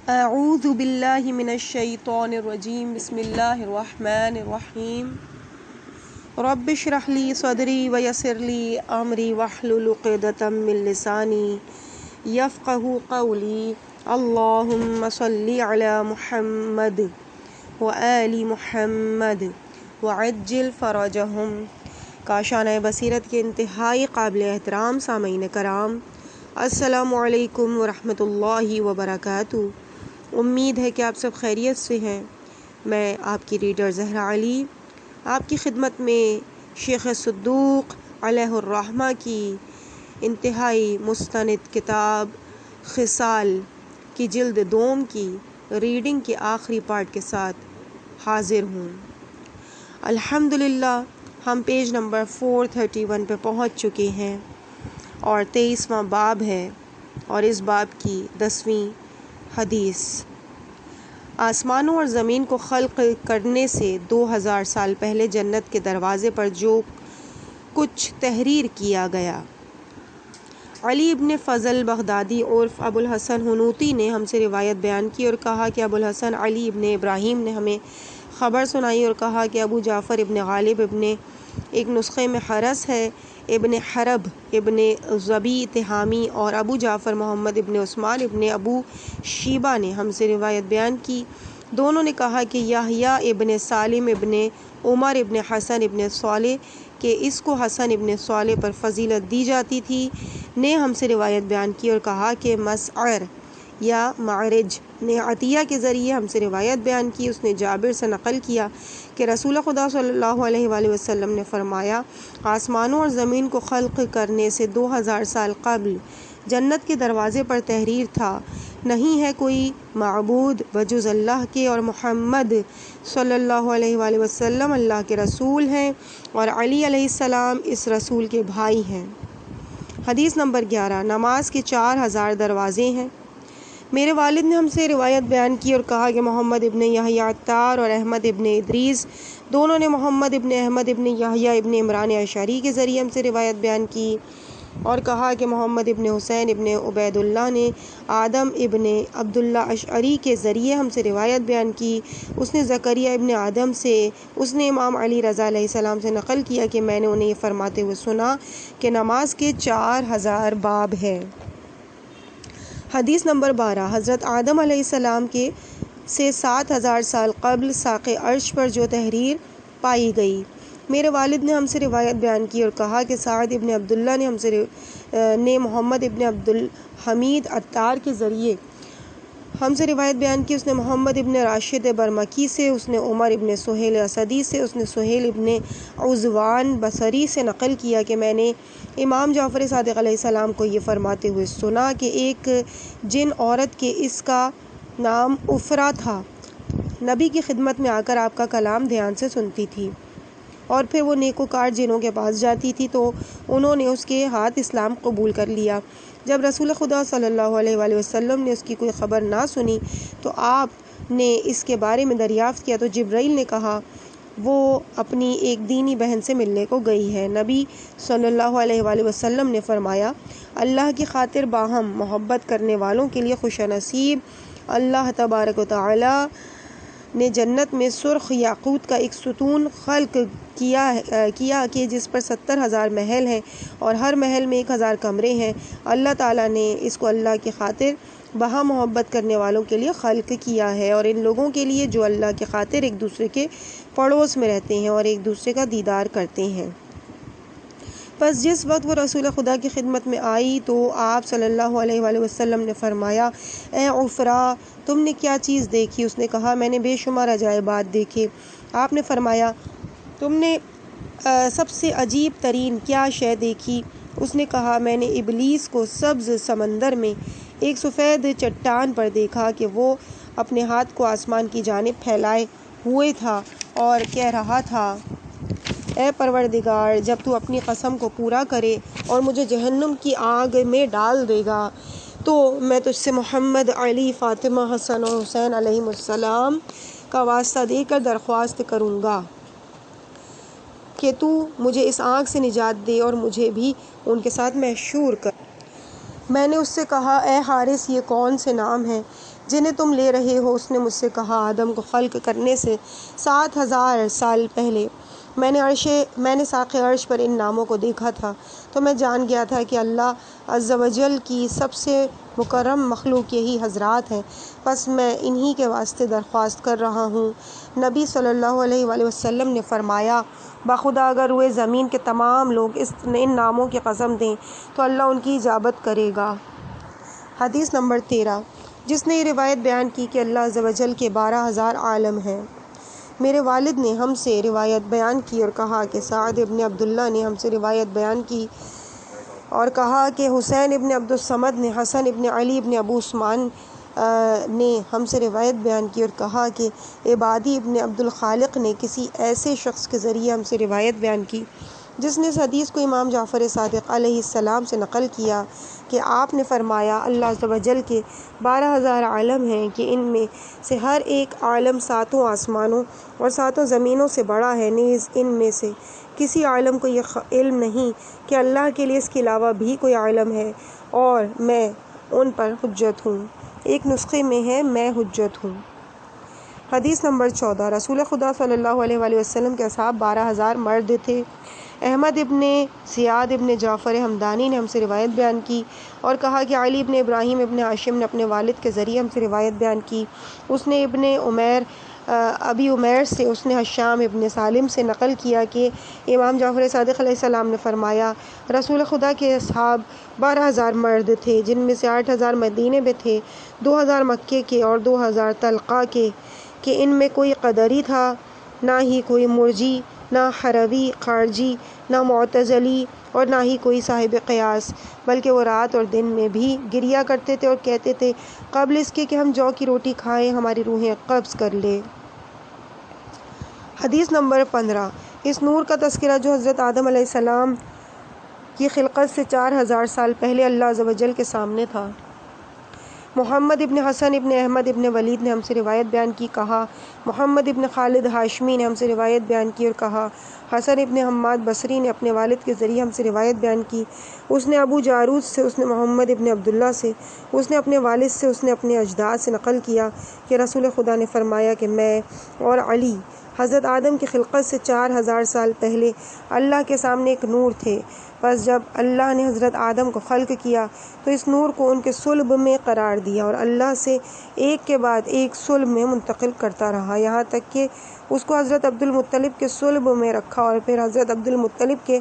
اعوذ باللہ من الشیطان الرجیم بسم اللہ الرحمن الرحیم رب اشرح لی صدری ویسر لی امری واحلل عقدۃ من لسانی یفقہوا قولی اللہم صلی علی محمد وآل محمد وعجل فرجہم۔ کاشانہ بصیرت کے انتہائی قابل احترام سامعین کرام، السلام علیکم ورحمۃ اللہ وبرکاتہ۔ امید ہے کہ آپ سب خیریت سے ہیں۔ میں آپ کی ریڈر زہرا علی آپ کی خدمت میں شیخ صدوق علیہ الرحمہ کی انتہائی مستند کتاب خصال کی جلد دوم کی ریڈنگ کے آخری پارٹ کے ساتھ حاضر ہوں۔ الحمدللہ ہم پیج نمبر 431 پہ پہنچ چکے ہیں اور 23واں باب ہے اور اس باب کی 10ویں حدیث۔ آسمانوں اور زمین کو خلق کرنے سے 2000 سال پہلے جنت کے دروازے پر جو کچھ تحریر کیا گیا۔ علی ابن فضل بغدادی عرف ابو الحسن حنوطی نے ہم سے روایت بیان کی اور کہا کہ ابو الحسن علی ابن ابراہیم نے ہمیں خبر سنائی اور کہا کہ ابو جعفر ابن غالب ابن ایک نسخے میں حرس ہے ابن حرب ابن ضبی تہامی اور ابو جعفر محمد ابن عثمان ابن ابو شیبہ نے ہم سے روایت بیان کی۔ دونوں نے کہا کہ یحییٰ ابن سالم ابن عمر ابن حسن ابن صالح کہ اس کو حسن ابن صالح پر فضیلت دی جاتی تھی نے ہم سے روایت بیان کی اور کہا کہ مسعر یا معرج نے عطیہ کے ذریعے ہم سے روایت بیان کی۔ اس نے جابر سے نقل کیا کہ رسول خدا صلی اللہ علیہ وآلہ وسلم نے فرمایا، آسمانوں اور زمین کو خلق کرنے سے 2000 سال قبل جنت کے دروازے پر تحریر تھا، نہیں ہے کوئی معبود بجز اللہ کے اور محمد صلی اللہ علیہ وآلہ وسلم اللہ کے رسول ہیں اور علی علیہ السلام اس رسول کے بھائی ہیں۔ حدیث نمبر 11۔ نماز کے 4000 دروازے ہیں۔ میرے والد نے ہم سے روایت بیان کی اور کہا کہ محمد ابن یحییٰ عطار اور احمد ابن ادریس دونوں نے محمد ابن احمد ابن یحییٰ ابن عمران اشعری کے ذریعے ہم سے روایت بیان کی اور کہا کہ محمد ابن حسین ابن عبید اللہ نے آدم ابن عبداللہ اشعری کے ذریعے ہم سے روایت بیان کی۔ اس نے زکریا ابن آدم سے اس نے امام علی رضا علیہ السلام سے نقل کیا کہ میں نے انہیں یہ فرماتے ہوئے سنا کہ نماز کے 4000 باب ہے۔ حدیث نمبر 12۔ حضرت آدم علیہ السلام کے سے 7000 سال قبل ساق عرش پر جو تحریر پائی گئی۔ میرے والد نے ہم سے روایت بیان کی اور کہا کہ سعد ابن عبداللہ نے محمد ابن عبدالحمید عطار کے ذریعے ہم سے روایت بیان کی۔ اس نے محمد ابن راشد برمکی سے، اس نے عمر ابن سہیل اسدی سے، اس نے سہیل ابن عزوان بصری سے نقل کیا کہ میں نے امام جعفر صادق علیہ السلام کو یہ فرماتے ہوئے سنا کہ ایک جن عورت کے اس کا نام افرا تھا نبی کی خدمت میں آ کر آپ کا کلام دھیان سے سنتی تھی اور پھر وہ نیکوکار جنوں کے پاس جاتی تھی تو انہوں نے اس کے ہاتھ اسلام قبول کر لیا۔ جب رسول خدا صلی اللہ علیہ وآلہ وسلم نے اس کی کوئی خبر نہ سنی تو آپ نے اس کے بارے میں دریافت کیا تو جبرائیل نے کہا وہ اپنی ایک دینی بہن سے ملنے کو گئی ہے۔ نبی صلی اللہ علیہ وآلہ وسلم نے فرمایا، اللہ کی خاطر باہم محبت کرنے والوں کے لیے خوش نصیب۔ اللہ تبارک و تعالی نے جنت میں سرخ یاقوت کا ایک ستون خلق کیا کہ جس پر 70,000 محل ہیں اور ہر محل میں 1000 کمرے ہیں۔ اللہ تعالیٰ نے اس کو اللہ کی خاطر بہا محبت کرنے والوں کے لیے خلق کیا ہے اور ان لوگوں کے لیے جو اللہ کی خاطر ایک دوسرے کے پڑوس میں رہتے ہیں اور ایک دوسرے کا دیدار کرتے ہیں۔ پس جس وقت وہ رسول خدا کی خدمت میں آئی تو آپ صلی اللہ علیہ وآلہ وسلم نے فرمایا، اے عفرا تم نے کیا چیز دیکھی؟ اس نے کہا میں نے بے شمار عجائبات دیکھے۔ آپ نے فرمایا تم نے سب سے عجیب ترین کیا شے دیکھی؟ اس نے کہا میں نے ابلیس کو سبز سمندر میں ایک سفید چٹان پر دیکھا کہ وہ اپنے ہاتھ کو آسمان کی جانب پھیلائے ہوئے تھا اور کہہ رہا تھا، اے پروردگار جب تو اپنی قسم کو پورا کرے اور مجھے جہنم کی آگ میں ڈال دے گا تو میں تجھ سے محمد، علی، فاطمہ، حسن اور حسین علیہ السلام کا واسطہ دے کر درخواست کروں گا کہ تو مجھے اس آگ سے نجات دے اور مجھے بھی ان کے ساتھ محشور کر۔ میں نے اس سے کہا اے حارث یہ کون سے نام ہیں جنہیں تم لے رہے ہو؟ اس نے مجھ سے کہا آدم کو خلق کرنے سے 7,000 سال پہلے میں نے ساق عرش پر ان ناموں کو دیکھا تھا تو میں جان گیا تھا کہ اللہ عز و جل کی سب سے مکرم مخلوق یہی حضرات ہیں، بس میں انہی کے واسطے درخواست کر رہا ہوں۔ نبی صلی اللہ علیہ وآلہ وسلم نے فرمایا بخدا اگر روئے زمین کے تمام لوگ ان ناموں کی قسم دیں تو اللہ ان کی اجابت کرے گا۔ حدیث نمبر 13۔ جس نے یہ روایت بیان کی کہ اللہ عز و جل کے 12,000 عالم ہیں۔ میرے والد نے ہم سے روایت بیان کی اور کہا کہ سعد ابن عبداللہ نے ہم سے روایت بیان کی اور کہا کہ حسین ابن عبد الصمد نے حسن ابن علی ابن ابو عثمان نے ہم سے روایت بیان کی اور کہا کہ عبادی ابن عبد الخالق نے کسی ایسے شخص کے ذریعے ہم سے روایت بیان کی جس نے اس حدیث کو امام جعفر صادق علیہ السلام سے نقل کیا کہ آپ نے فرمایا اللہ عز و جل کے 12,000 عالم ہیں کہ ان میں سے ہر ایک عالم 7 آسمانوں اور 7 زمینوں سے بڑا ہے، نیز ان میں سے کسی عالم کو یہ علم نہیں کہ اللہ کے لیے اس کے علاوہ بھی کوئی عالم ہے اور میں ان پر حجت ہوں۔ ایک نسخے میں ہے میں حجت ہوں۔ حدیث نمبر 14۔ رسول خدا صلی اللہ علیہ وآلہ وسلم کے اصحاب 12,000 مرد تھے۔ احمد ابن زیاد ابن جعفر ہمدانی نے ہم سے روایت بیان کی اور کہا کہ علی ابن ابراہیم ابن ہاشم نے اپنے والد کے ذریعے ہم سے روایت بیان کی، اس نے ابی عمیر سے، اس نے حشام ابن سالم سے نقل کیا کہ امام جعفر صادق علیہ السلام نے فرمایا رسول خدا کے اصحاب 12,000 مرد تھے، جن میں سے 8,000 مدینے میں تھے، 2,000 مکے کے اور 2,000 طلقہ کے، کہ ان میں کوئی قدری تھا، نہ ہی کوئی مرجی، نہ حروی خارجی، نہ معتزلی اور نہ ہی کوئی صاحب قیاس، بلکہ وہ رات اور دن میں بھی گریا کرتے تھے اور کہتے تھے قبل اس کے کہ ہم جو کی روٹی کھائیں ہماری روحیں قبض کر لے۔ حدیث نمبر 15۔ اس نور کا تذکرہ جو حضرت آدم علیہ السلام کی خلقت سے 4,000 سال پہلے اللہ عز و جل کے سامنے تھا۔ محمد ابن حسن ابن احمد ابن ولید نے ہم سے روایت بیان کی، کہا محمد ابن خالد ہاشمی نے ہم سے روایت بیان کی اور کہا حسن ابن حماد بصری نے اپنے والد کے ذریعے ہم سے روایت بیان کی، اس نے ابو جارود سے، اس نے محمد ابن عبداللہ سے، اس نے اپنے والد سے، اس نے اپنے اجداد سے نقل کیا کہ رسول خدا نے فرمایا کہ میں اور علی حضرت آدم کی خلقت سے 4,000 سال پہلے اللہ کے سامنے ایک نور تھے، بس جب اللہ نے حضرت آدم کو خلق کیا تو اس نور کو ان کے صلب میں قرار دیا اور اللہ سے ایک کے بعد ایک صلب میں منتقل کرتا رہا، یہاں تک کہ اس کو حضرت عبد المطلب کے صلب میں رکھا اور پھر حضرت عبد المطلب کے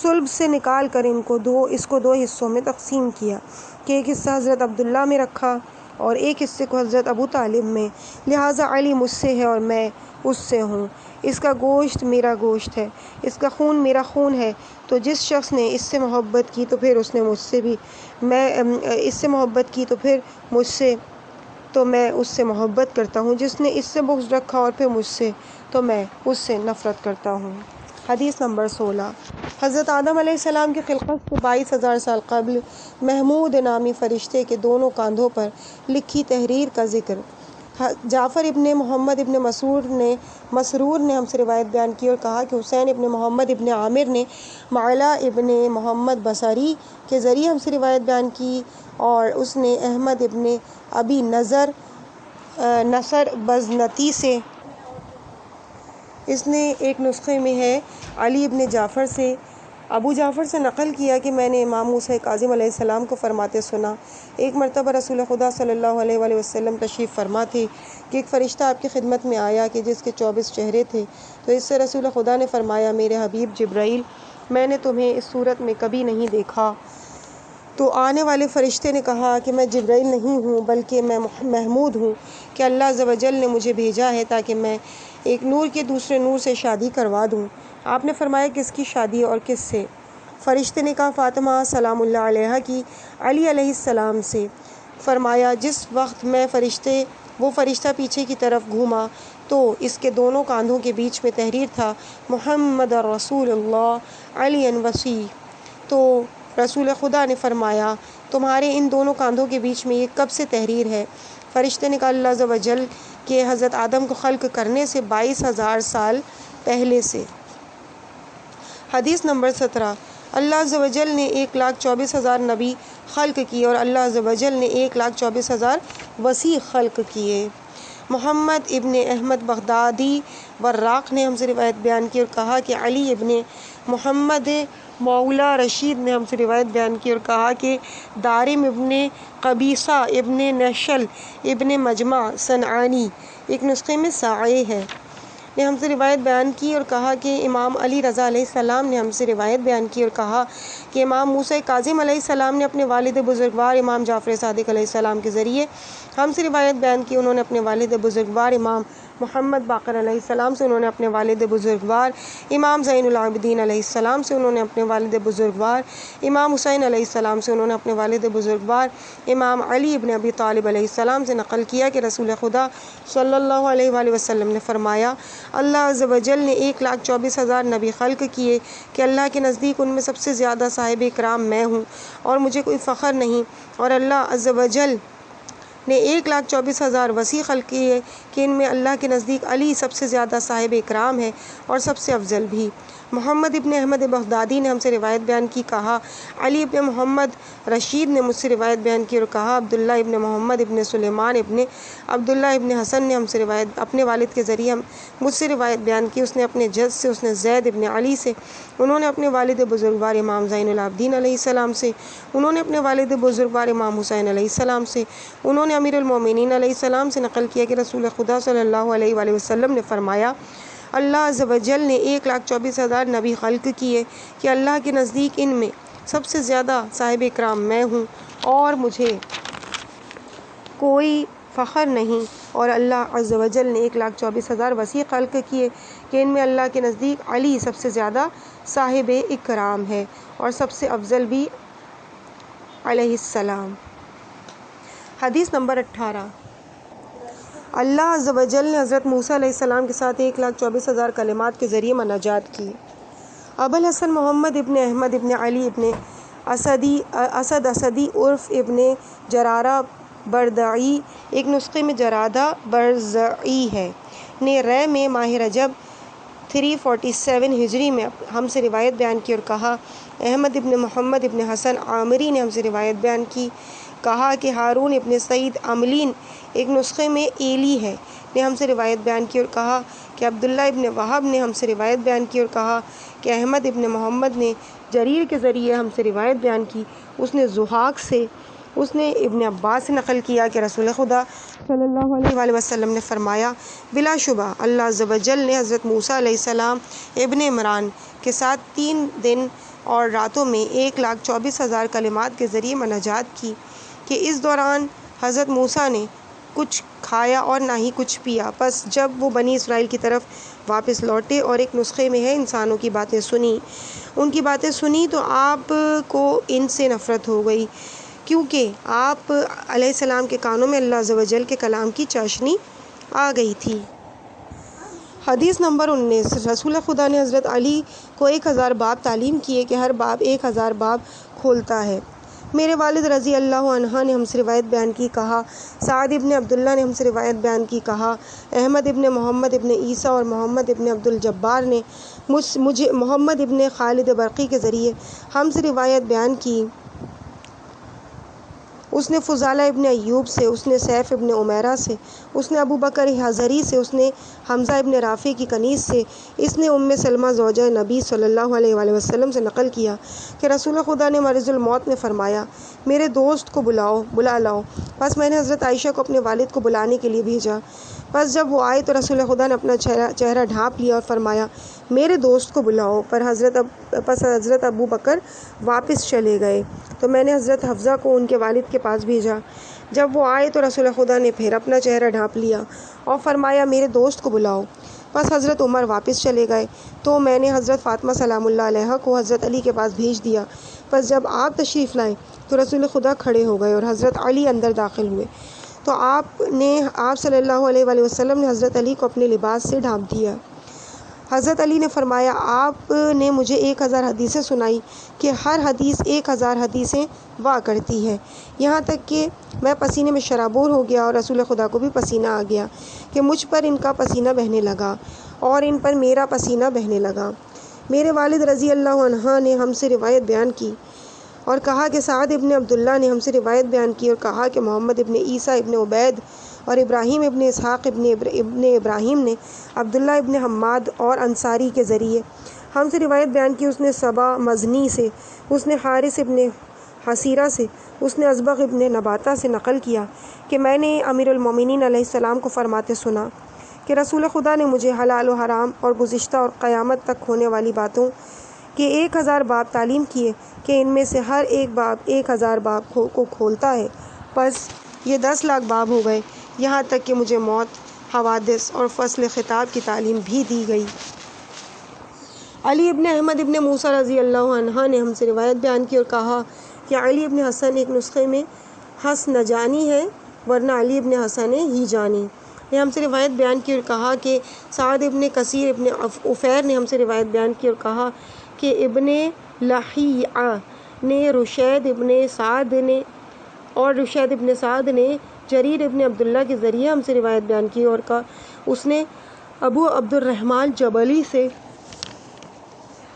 صلب سے نکال کر اس کو دو حصوں میں تقسیم کیا کہ ایک حصہ حضرت عبداللہ میں رکھا اور ایک حصے کو حضرت ابو طالب میں، لہٰذا علی مجھ سے ہے اور میں اس سے ہوں، اس کا گوشت میرا گوشت ہے، اس کا خون میرا خون ہے، تو جس شخص نے اس سے محبت کی تو پھر اس نے مجھ سے بھی، میں اس سے محبت کی تو پھر مجھ سے، تو میں اس سے محبت کرتا ہوں، جس نے اس سے بغض رکھا اور پھر مجھ سے، تو میں اس سے نفرت کرتا ہوں۔ حدیث نمبر 16۔ حضرت آدم علیہ السلام کی خلقت سے 22,000 سال قبل محمود نامی فرشتے کے دونوں کاندھوں پر لکھی تحریر کا ذکر۔ جعفر ابن محمد ابن مسرور نے ہم سے روایت بیان کی اور کہا کہ حسین ابن محمد ابن عامر نے معلا ابن محمد بصری کے ذریعے ہم سے روایت بیان کی اور اس نے احمد ابن ابی نصر بزنتی سے، اس نے ایک نسخے میں ہے علی ابن جعفر سے، ابو جعفر سے نقل کیا کہ میں نے امام موسیٰ کاظم علیہ السلام کو فرماتے سنا، ایک مرتبہ رسول خدا صلی اللہ علیہ وآلہ وسلم تشریف فرما تھے کہ ایک فرشتہ آپ کی خدمت میں آیا کہ جس کے 24 چہرے تھے، تو اس سے رسول خدا نے فرمایا میرے حبیب جبرائیل میں نے تمہیں اس صورت میں کبھی نہیں دیکھا، تو آنے والے فرشتے نے کہا کہ میں جبرائیل نہیں ہوں بلکہ میں محمود ہوں کہ اللہ عز و جل نے مجھے بھیجا ہے تاکہ میں ایک نور کے دوسرے نور سے شادی کروا دوں۔ آپ نے فرمایا کس کی شادی اور کس سے؟ فرشتے نے کہا فاطمہ سلام اللہ علیہا کی علی علیہ السلام سے۔ فرمایا جس وقت وہ فرشتہ پیچھے کی طرف گھوما تو اس کے دونوں کاندھوں کے بیچ میں تحریر تھا محمد رسول اللہ علی وسیع، تو رسول خدا نے فرمایا تمہارے ان دونوں کاندھوں کے بیچ میں یہ کب سے تحریر ہے؟ فرشتے نے کہا اللہ عز و جل کے حضرت آدم کو خلق کرنے سے 22,000 سال پہلے سے۔ حدیث نمبر 17۔ اللہ عز و جل نے 1,24,000 نبی خلق کیے اور اللہ عز و جل نے 1,24,000 وسیع خلق کیے۔ محمد ابن احمد بغدادی وراق نے ہم سے روایت بیان کی اور کہا کہ علی ابن محمد مولا رشید نے ہم سے روایت بیان کی اور کہا کہ دارم ابن قبیصہ ابن نشل ابن مجمع صنعانی، ایک نسخے میں ساعی ہے، نے ہم سے روایت بیان کی اور کہا کہ امام علی رضا علیہ السلام نے ہم سے روایت بیان کی اور کہا کہ امام موسیٰ کاظم علیہ السلام نے اپنے والد بزرگوار امام جعفر صادق علیہ السلام کے ذریعے ہم سے روایت بیان کی۔ انہوں نے اپنے والد بزرگوار امام محمد باقر علیہ السلام سے، انہوں نے اپنے والد بزرگوار امام زین العابدین علیہ السلام سے، انہوں نے اپنے والد بزرگوار امام حسین علیہ السلام سے، انہوں نے اپنے والد بزرگوار امام علی ابن ابی طالب علیہ السلام سے نقل کیا کہ رسول خدا صلی اللہ علیہ وآلہ وسلم نے فرمایا، اللہ عز و جل نے 1,24,000 نبی خلق کیے کہ اللہ کے نزدیک ان میں سب سے زیادہ صاحب اکرام میں ہوں اور مجھے کوئی فخر نہیں، اور اللہ عز و جل نے 1,24,000 وسیع خلق کیے کہ ان میں اللہ کے نزدیک علی سب سے زیادہ صاحب اکرام ہے اور سب سے افضل بھی۔ محمد ابن احمد بغدادی نے ہم سے روایت بیان کی، کہا علی ابن محمد رشید نے مجھ سے روایت بیان کی اور کہا عبداللہ ابن محمد ابن سلیمان ابن عبداللہ ابن حسن نے ہم سے روایت اپنے والد کے ذریعے مجھ سے روایت بیان کی، اس نے اپنے جد سے، اس نے زید ابن علی سے، انہوں نے اپنے والد بزرگوار امام زین العابدین علیہ السلام سے، انہوں نے اپنے والد بزرگوار امام حسین علیہ السلام سے، انہوں نے امیر المومنین علیہ السلام سے نقل کیا کہ رسول خدا صلی اللہ علیہ وآلہ وسلم نے فرمایا، اللہ عز و جل نے 1,24,000 نبی خلق کیے کہ اللہ کے نزدیک ان میں سب سے زیادہ صاحب اکرام میں ہوں اور مجھے کوئی فخر نہیں، اور اللہ عز و جل نے 1,24,000 وسیع خلق کیے کہ ان میں اللہ کے نزدیک علی سب سے زیادہ صاحب اکرام ہے اور سب سے افضل بھی علیہ السلام۔ حدیث نمبر 18۔ اللہ عز و جل نے حضرت موسیٰ علیہ السلام کے ساتھ 1,24,000 کلمات کے ذریعے مناجات کی۔ ابوالحسن محمد ابن احمد ابن علی ابن اسد اسدی عرف ابن جرارہ بردعی، ایک نسخے میں جرادہ برزعی ہے، نے رے میں ماہ رجب 347 ہجری میں ہم سے روایت بیان کی اور کہا احمد ابن محمد ابن حسن عامری نے ہم سے روایت بیان کی، کہا کہ ہارون ابن سعید عملین، ایک نسخے میں ایلی ہے، نے ہم سے روایت بیان کی اور کہا کہ عبداللہ ابن وہب نے ہم سے روایت بیان کی اور کہا کہ احمد ابن محمد نے جریر کے ذریعے ہم سے روایت بیان کی، اس نے زحاق سے، اس نے ابن عباس سے نقل کیا کہ رسول خدا صلی اللہ علیہ وآلہ وسلم نے فرمایا، بلا شبہ اللہ عز و جل نے حضرت موسیٰ علیہ السلام ابن عمران کے ساتھ 3 دن اور راتوں میں 1,24,000 کلمات کے ذریعے مناجات کی کہ اس دوران حضرت موسیٰ نے کچھ کھایا اور نہ ہی کچھ پیا، پس جب وہ بنی اسرائیل کی طرف واپس لوٹے اور ایک نسخے میں ہے انسانوں کی باتیں سنی، ان کی باتیں سنی تو آپ کو ان سے نفرت ہو گئی، کیونکہ آپ علیہ السلام کے کانوں میں اللہ عز و جل کے کلام کی چاشنی آ گئی تھی۔ حدیث نمبر 19۔ رسول خدا نے حضرت علی کو 1,000 باب تعلیم کیے کہ ہر باب 1,000 باب کھولتا ہے۔ میرے والد رضی اللہ عنہ نے ہم سے روایت بیان کی، کہا سعد ابن عبداللہ نے ہم سے روایت بیان کی، کہا احمد ابن محمد ابن عیسیٰ اور محمد ابن عبد الجبار نے مجھے محمد ابن خالد برقی کے ذریعے ہم سے روایت بیان کی، اس نے فضالہ ابن ایوب سے، اس نے سیف ابن عمیرہ سے، اس نے ابو بکر حضری سے، اس نے حمزہ ابن رافع کی کنیز سے، اس نے ام سلمہ زوجہ نبی صلی اللہ علیہ وآلہ وسلم سے نقل کیا کہ رسول خدا نے مرض الموت میں فرمایا، میرے دوست کو بلا لاؤ۔ پس میں نے حضرت عائشہ کو اپنے والد کو بلانے کے لیے بھیجا، پس جب وہ آئے تو رسول خدا نے اپنا چہرہ ڈھانپ لیا اور فرمایا، میرے دوست کو بلاؤ۔ پس حضرت ابو بکر واپس چلے گئے تو میں نے حضرت حفصہ کو ان کے والد کے پاس بھیجا، جب وہ آئے تو رسول خدا نے پھر اپنا چہرہ ڈھانپ لیا اور فرمایا، میرے دوست کو بلاؤ۔ پس حضرت عمر واپس چلے گئے تو میں نے حضرت فاطمہ سلام اللہ علیہا کو حضرت علی کے پاس بھیج دیا۔ پس جب آپ تشریف لائے تو رسول خدا کھڑے ہو گئے اور حضرت علی اندر داخل ہوئے تو آپ صلی اللہ علیہ وآلہ وسلم نے حضرت علی کو اپنے لباس سے ڈھانپ دیا۔ حضرت علی نے فرمایا، آپ نے مجھے 1,000 حدیثیں سنائی کہ ہر حدیث 1,000 حدیثیں وا کرتی ہے، یہاں تک کہ میں پسینے میں شرابور ہو گیا اور رسول خدا کو بھی پسینہ آ گیا کہ مجھ پر ان کا پسینہ بہنے لگا اور ان پر میرا پسینہ بہنے لگا۔ میرے والد رضی اللہ عنہ نے ہم سے روایت بیان کی اور کہا کہ سعد ابن عبداللہ نے ہم سے روایت بیان کی اور کہا کہ محمد ابن عیسیٰ ابن عبید اور ابراہیم ابن اسحاق ابن ابراہیم نے عبداللہ ابن حماد اور انصاری کے ذریعے ہم سے روایت بیان کی۔ اس نے صبا مزنی سے، اس نے حارث ابن حسیرہ سے، اس نے ازبغ ابن نباتہ سے نقل کیا کہ میں نے امیر المومنین علیہ السلام کو فرماتے سنا کہ رسول خدا نے مجھے حلال و حرام اور گزشتہ اور قیامت تک ہونے والی باتوں کے 1000 باب تعلیم کیے کہ ان میں سے ہر ایک باب 1000 باب کو کھولتا ہے۔ پس یہ 10 لاکھ باب ہو گئے، یہاں تک کہ مجھے موت، حوادث اور فصل خطاب کی تعلیم بھی دی گئی۔ علی ابن احمد ابن موسیٰ رضی اللہ عنہ نے ہم سے روایت بیان کی اور کہا کہ علی ابن حسن ایک نسخے میں حسن جانی ہے ورنہ علی ابن حسن ہی جانی نے ہم سے روایت بیان کی اور کہا کہ سعد ابن کثیر ابن عفیر نے ہم سے روایت بیان کی اور کہا کہ ابن لہیعہ نے رشید ابن سعد نے جریر ابن عبداللہ کے ذریعے ہم سے روایت بیان کی اور کہا اس نے ابو عبد الرحمن جبلی سے،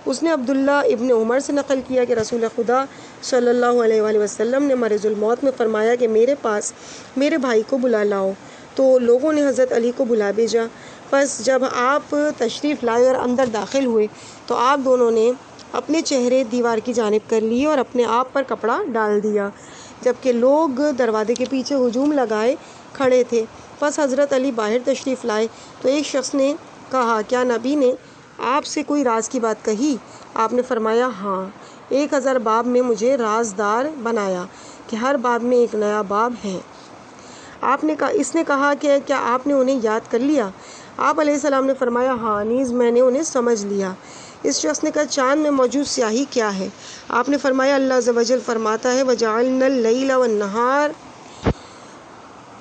اس نے عبداللہ ابن عمر سے نقل کیا کہ رسول خدا صلی اللہ علیہ وآلہ وسلم نے مرض الموت میں فرمایا کہ میرے پاس میرے بھائی کو بلا لاؤ، تو لوگوں نے حضرت علی کو بلا بھیجا۔ پس جب آپ تشریف لائے اور اندر داخل ہوئے تو آپ دونوں نے اپنے چہرے دیوار کی جانب کر لیے اور اپنے آپ پر کپڑا ڈال دیا، جبکہ لوگ دروازے کے پیچھے ہجوم لگائے کھڑے تھے۔ پس حضرت علی باہر تشریف لائے تو ایک شخص نے کہا کیا نبی نے آپ سے کوئی راز کی بات کہی؟ آپ نے فرمایا ہاں، 1000 باب میں مجھے رازدار بنایا کہ ہر باب میں ایک نیا باب ہے۔ اس نے کہا کہ کیا آپ نے انہیں یاد کر لیا؟ آپ علیہ السلام نے فرمایا ہاں، نیز میں نے انہیں سمجھ لیا۔ اس شخص نے کہا چاند میں موجود سیاہی کیا ہے؟ آپ نے فرمایا اللہ عز و جل فرماتا ہے وَجَعَلْنَا اللَّيْلَ وَالنَّهَارَ،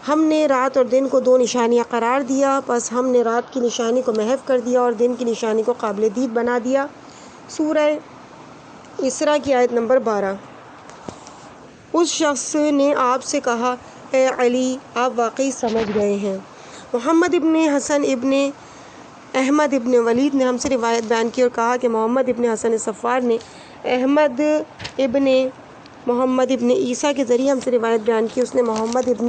ہم نے رات اور دن کو 2 نشانیاں قرار دیا، پس ہم نے رات کی نشانی کو محو کر دیا اور دن کی نشانی کو قابل دید بنا دیا۔ سورہ اسراء کی آیت نمبر 12۔ اس شخص نے آپ سے کہا اے علی، آپ واقعی سمجھ گئے ہیں۔ محمد ابن حسن ابن احمد ابن ولید نے ہم سے روایت بیان کی اور کہا کہ محمد ابن حسن صفار نے احمد ابن محمد ابن عیسیٰ کے ذریعے ہم سے روایت بیان کی۔ اس نے محمد ابن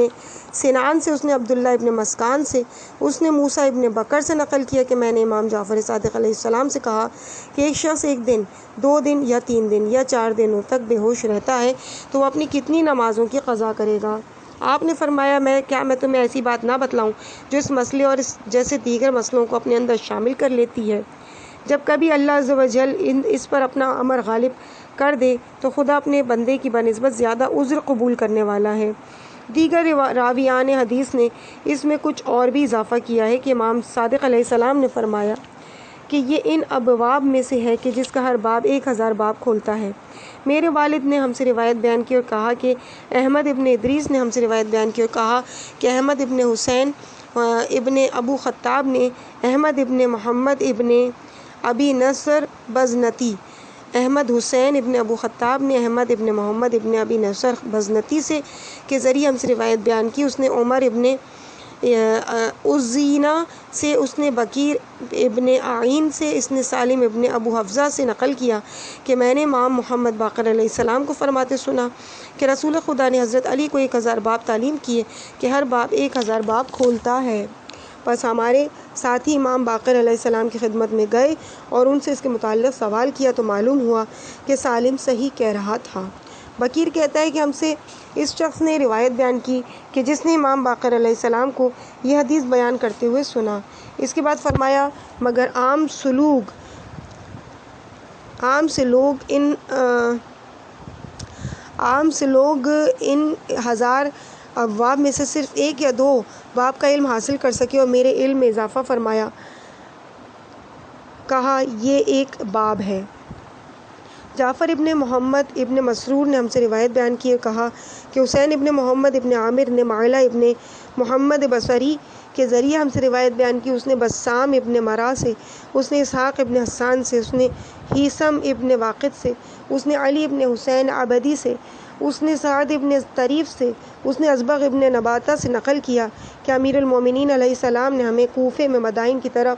سنان سے، اس نے عبداللہ ابن مسکان سے، اس نے موسیٰ ابن بکر سے نقل کیا کہ میں نے امام جعفر صادق علیہ السلام سے کہا کہ ایک شخص 1 دن 2 دن یا 3 دن یا 4 دنوں تک بے ہوش رہتا ہے تو وہ اپنی کتنی نمازوں کی قضا کرے گا؟ آپ نے فرمایا میں تمہیں ایسی بات نہ بتلاؤں جو اس مسئلے اور اس جیسے دیگر مسئلوں کو اپنے اندر شامل کر لیتی ہے؟ جب کبھی اللہ عز و جل اس پر اپنا امر غالب کر دے تو خدا اپنے بندے کی بنسبت زیادہ عذر قبول کرنے والا ہے۔ دیگر راویان حدیث نے اس میں کچھ اور بھی اضافہ کیا ہے کہ امام صادق علیہ السلام نے فرمایا کہ یہ ان ابواب میں سے ہے کہ جس کا ہر باب 1000 باب کھولتا ہے۔ میرے والد نے ہم سے روایت بیان کی اور کہا کہ احمد ابن ادریس نے ہم سے روایت بیان کی اور کہا کہ احمد ابن حسین ابن ابو خطاب نے احمد ابن محمد ابن ابی نصر بزنتی، احمد حسین ابن ابو خطاب نے احمد ابن محمد ابن ابی نصر بزنتی سے کے ذریعے ہم سے روایت بیان کی۔ اس نے عمر ابن عزینہ سے، اس نے بکیر ابن آئین سے، اس نے سالم ابن ابو حفظہ سے نقل کیا کہ میں نے امام محمد باقر علیہ السلام کو فرماتے سنا کہ رسول خدا نے حضرت علی کو 1000 باب تعلیم کیے کہ ہر باب 1000 باب کھولتا ہے۔ بس ہمارے ساتھی امام باقر علیہ السلام کی خدمت میں گئے اور ان سے اس کے متعلق سوال کیا تو معلوم ہوا کہ سالم صحیح کہہ رہا تھا۔ بکیر کہتا ہے کہ ہم سے اس شخص نے روایت بیان کی کہ جس نے امام باقر علیہ السلام کو یہ حدیث بیان کرتے ہوئے سنا۔ اس کے بعد فرمایا مگر عام سے لوگ ان 1000 ابواب میں سے صرف 1 یا 2 باب کا علم حاصل کر سکے اور میرے علم میں اضافہ فرمایا، کہا یہ ایک باب ہے۔ جعفر ابن محمد ابن مسرور نے ہم سے روایت بیان کی اور کہا کہ حسین ابن محمد ابن عامر نے معلہ ابن محمد بصری کے ذریعے ہم سے روایت بیان کی۔ اس نے بسام ابن مرا سے، اس نے اسحاق ابن حسان سے، اس نے ہیثم ابن واقد سے، اس نے علی ابن حسین عبدی سے، اس نے سعد ابن طریف سے، اس نے ازبغ ابن نباتہ سے نقل کیا کہ امیر المومنین علیہ السلام نے ہمیں کوفے میں مدائن کی طرف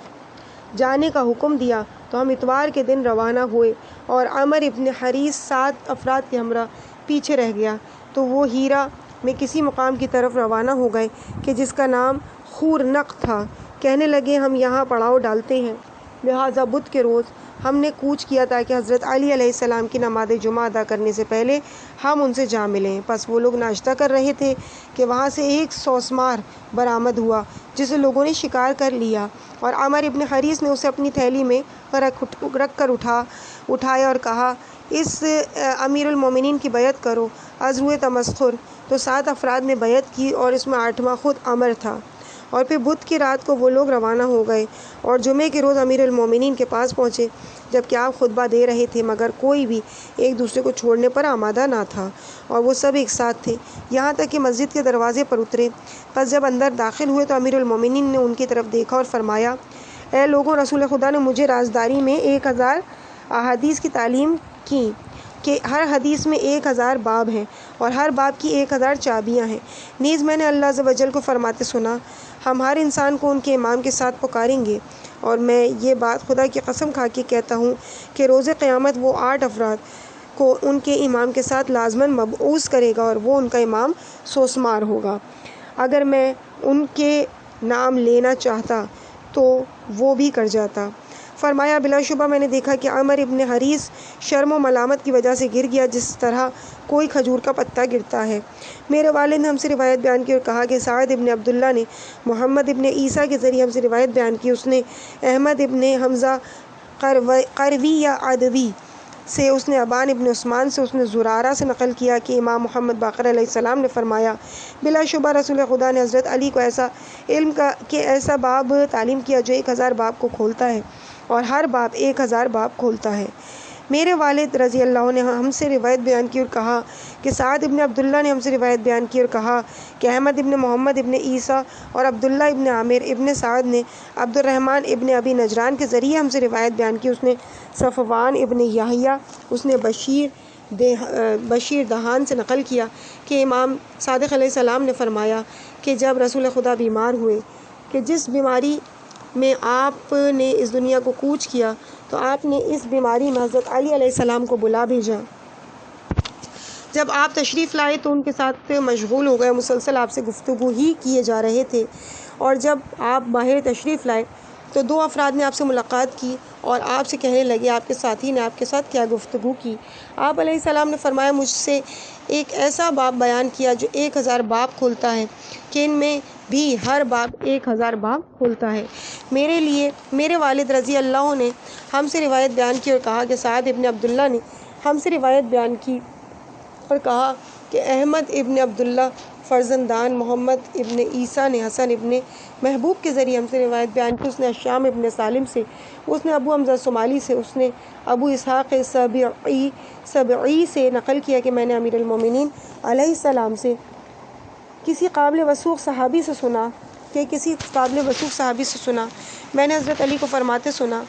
جانے کا حکم دیا تو ہم اتوار کے دن روانہ ہوئے اور عمر ابن حریث 7 افراد کے ہمراہ پیچھے رہ گیا، تو وہ ہیرا میں کسی مقام کی طرف روانہ ہو گئے کہ جس کا نام خورنق تھا۔ کہنے لگے ہم یہاں پڑاؤ ڈالتے ہیں، لہٰذا بدھ کے روز ہم نے کوچ کیا تاکہ حضرت علی علیہ السلام کی نماز جمعہ ادا کرنے سے پہلے ہم ان سے جا ملیں۔ پس وہ لوگ ناشتہ کر رہے تھے کہ وہاں سے ایک سوسمار برآمد ہوا جسے لوگوں نے شکار کر لیا، اور عمر ابن حریث نے اسے اپنی تھیلی میں رکھ کر اٹھایا اور کہا، اس امیر المومنین کی بیعت کرو از روئے تمسخر۔ تو 7 افراد نے بیعت کی اور اس میں 8واں خود عمر تھا۔ اور پھر بدھ کی رات کو وہ لوگ روانہ ہو گئے اور جمعے کے روز امیر المومنین کے پاس پہنچے، جبکہ آپ خطبہ دے رہے تھے، مگر کوئی بھی ایک دوسرے کو چھوڑنے پر آمادہ نہ تھا، اور وہ سب ایک ساتھ تھے، یہاں تک کہ مسجد کے دروازے پر اترے۔ پس جب اندر داخل ہوئے تو امیر المومنین نے ان کی طرف دیکھا اور فرمایا، اے لوگوں، رسول خدا نے مجھے رازداری میں 1000 احادیث کی تعلیم کی کہ ہر حدیث میں 1000 باب ہیں اور ہر باب کی 1000 چابیاں ہیں۔ نیز میں نے اللہ عز و جل کو فرماتے سنا، ہم ہر انسان کو ان کے امام کے ساتھ پکاریں گے، اور میں یہ بات خدا کی قسم کھا کے کہتا ہوں کہ روز قیامت وہ 8 افراد کو ان کے امام کے ساتھ لازماً مبعوث کرے گا، اور وہ ان کا امام سوسمار ہوگا۔ اگر میں ان کے نام لینا چاہتا تو وہ بھی کر جاتا۔ فرمایا، بلا شبہ میں نے دیکھا کہ عمر ابن حریث شرم و ملامت کی وجہ سے گر گیا جس طرح کوئی کھجور کا پتا گرتا ہے۔ میرے والد نے ہم سے روایت بیان کی اور کہا کہ سعد ابن عبداللہ نے محمد ابن عیسیٰ کے ذریعے ہم سے روایت بیان کی، اس نے احمد ابن حمزہ قروی یا عدوی سے، اس نے ابان ابن عثمان سے، اس نے زرارہ سے نقل کیا کہ امام محمد باقر علیہ السلام نے فرمایا، بلا شبہ رسول خدا نے حضرت علی کو ایسا علم کہ ایسا باب تعلیم کیا جو 1000 باب کو کھولتا ہے، اور ہر باب 1000 باب کھولتا ہے۔ میرے والد رضی اللہ نے ہم سے روایت بیان کی اور کہا کہ سعد ابن عبداللہ نے ہم سے روایت بیان کی اور کہا کہ احمد ابن محمد ابن عیسیٰ اور عبداللہ ابن عامر ابن سعد نے عبد الرحمن ابن ابی نجران کے ذریعے ہم سے روایت بیان کی، اس نے صفوان ابن یحییٰ، اس نے بشیر دہان سے نقل کیا کہ امام صادق علیہ السلام نے فرمایا کہ جب رسول خدا بیمار ہوئے کہ جس بیماری میں آپ نے اس دنیا کو کوچ کیا، تو آپ نے اس بیماری میں حضرت علی علیہ السلام کو بلا بھیجا۔ جب آپ تشریف لائے تو ان کے ساتھ مشغول ہو گئے، مسلسل آپ سے گفتگو ہی کیے جا رہے تھے، اور جب آپ باہر تشریف لائے تو 2 افراد نے آپ سے ملاقات کی اور آپ سے کہنے لگے، آپ کے ساتھی نے آپ کے ساتھ کیا گفتگو کی؟ آپ علیہ السلام نے فرمایا، مجھ سے ایک ایسا باب بیان کیا جو 1000 باب کھولتا ہے کہ ان میں بھی ہر باب 1000 باب کھولتا ہے۔ میرے والد رضی اللہ نے ہم سے روایت بیان کی اور کہا کہ سعد ابن عبداللہ نے ہم سے روایت بیان کی اور کہا کہ احمد ابن عبداللہ فرزندان محمد ابن عیسیٰ نے حسن ابن محبوب کے ذریعے ہم سے روایت بیان کی، اس نے الشام ابن سالم سے، اس نے ابو حمزہ صومالی سے، اس نے ابو اسحاق سبعی سے نقل کیا کہ میں نے امیر المومنین علیہ السلام سے کسی قابل وثوق صحابی سے سنا، میں نے حضرت علی کو فرماتے سنا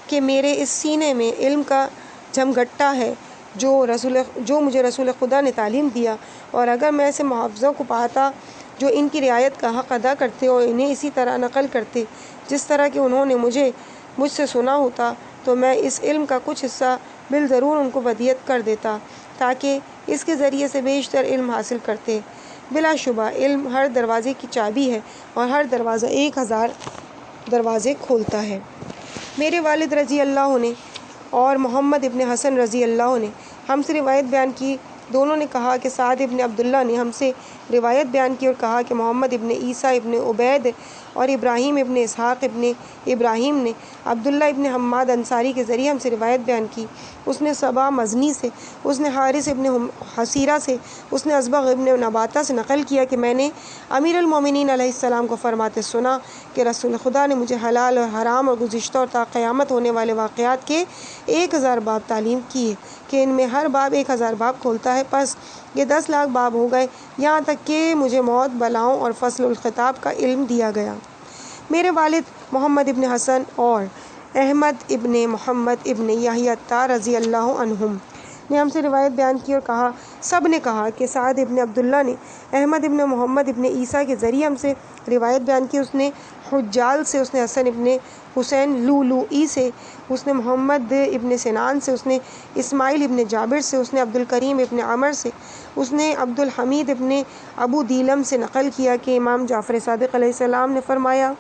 کہ میرے اس سینے میں علم کا جھمگھٹا ہے جو مجھے رسول خدا نے تعلیم دیا، اور اگر میں ایسے محافظوں کو پاتا جو ان کی رعایت کا حق ادا کرتے اور انہیں اسی طرح نقل کرتے جس طرح کہ انہوں نے مجھ سے سنا ہوتا، تو میں اس علم کا کچھ حصہ بالضرور ان کو ودیعت کر دیتا تاکہ اس کے ذریعے سے بیشتر علم حاصل کرتے۔ بلا شبہ علم ہر دروازے کی چابی ہے اور ہر دروازہ 1000 دروازے کھولتا ہے۔ میرے والد رضی اللہ نے اور محمد ابن حسن رضی اللہ نے ہم سے روایت بیان کی، دونوں نے کہا کہ سعد ابن عبداللہ نے ہم سے روایت بیان کی اور کہا کہ محمد ابن عیسیٰ ابن عبید اور ابراہیم ابن اسحاق ابن ابراہیم نے عبداللہ ابن حماد انصاری کے ذریعے ہم سے روایت بیان کی، اس نے صبا مزنی سے، اس نے حارث ابن حسیرہ سے، اس نے ازبغ ابن نباتہ سے نقل کیا کہ میں نے امیر المومنین علیہ السلام کو فرماتے سنا کہ رسول خدا نے مجھے حلال اور حرام اور گزشتہ اور تا قیامت ہونے والے واقعات کے 1000 باب تعلیم کیے کہ ان میں ہر باب 1000 باب کھولتا ہے۔ پس یہ 10 لاکھ باب ہو گئے، یہاں تک کہ مجھے موت، بلاؤں اور فصل الخطاب کا علم دیا گیا۔ میرے والد محمد ابن حسن اور احمد ابن محمد ابن یحییٰ رضی اللہ عنہم نے ہم سے روایت بیان کی اور کہا سب نے کہا کہ سعد ابن عبداللہ نے احمد ابن محمد ابن عیسیٰ کے ذریعے ہم سے روایت بیان کی، اس نے حجال سے، اس نے حسن ابن حسین لؤلؤی سے، اس نے محمد ابن سنان سے، اس نے اسماعیل ابن جابر سے، اس نے عبدالکریم ابن عمر سے، اس نے عبدالحمید ابن ابو دیلم سے نقل کیا کہ امام جعفر صادق علیہ السلام نے فرمایا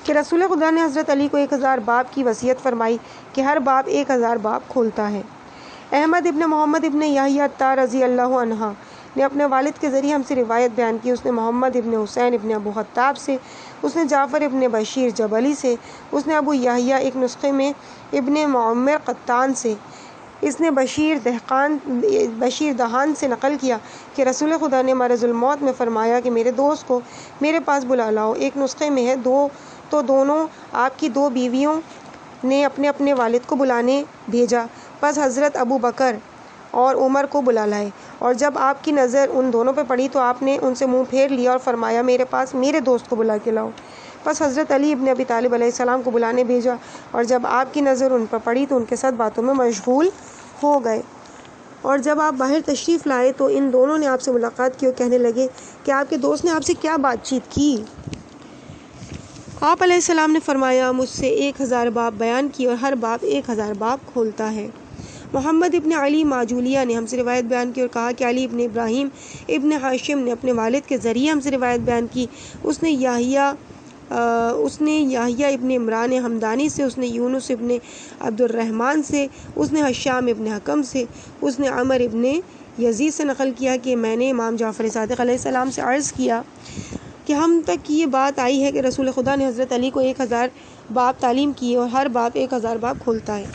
کہ رسول خدا نے حضرت علی کو 1000 باب کی وصیت فرمائی کہ ہر باب 1000 باب کھولتا ہے۔ احمد ابن محمد ابن یحییٰ الطار رضی اللہ عنہ نے اپنے والد کے ذریعے ہم سے روایت بیان کی، اس نے محمد ابن حسین ابن ابو خطاب سے، اس نے جعفر ابن بشیر جبلی سے، اس نے ابو یحییٰ ایک نسخے میں ابن معمر قطان سے، اس نے بشیر دہان سے نقل کیا کہ رسول خدا نے مرض الموت میں فرمایا کہ میرے دوست کو میرے پاس بلا لاؤ۔ ایک نسخے میں ہے دونوں آپ کی 2 بیویوں نے اپنے اپنے والد کو بلانے بھیجا، پس حضرت ابو بکر اور عمر کو بلا لائے، اور جب آپ کی نظر ان دونوں پہ پڑی تو آپ نے ان سے منہ پھیر لیا اور فرمایا میرے پاس میرے دوست کو بلا کے لاؤ۔ پس حضرت علی ابن ابی طالب علیہ السلام کو بلانے بھیجا، اور جب آپ کی نظر ان پر پڑی تو ان کے ساتھ باتوں میں مشغول ہو گئے، اور جب آپ باہر تشریف لائے تو ان دونوں نے آپ سے ملاقات کی اور کہنے لگے کہ آپ کے دوست نے آپ سے کیا بات چیت کی؟ آپ علیہ السلام نے فرمایا مجھ سے 1000 باب بیان کی اور ہر باب 1000 باب کھولتا ہے۔ محمد ابن علی ماجولیہ نے ہم سے روایت بیان کی اور کہا کہ علی ابن ابراہیم ابن ہاشم نے اپنے والد کے ذریعے ہم سے روایت بیان کی، اس نے یحییٰ ابن عمران حمدانی سے، اس نے یونس ابن عبد الرحمن سے، اس نے ہشام ابن حکم سے، اس نے عمر ابن یزید سے نقل کیا کہ میں نے امام جعفر صادق علیہ السلام سے عرض کیا کہ ہم تک یہ بات آئی ہے کہ رسول خدا نے حضرت علی کو 1000 باب تعلیم کی اور ہر باب 1000 باب کھولتا ہے۔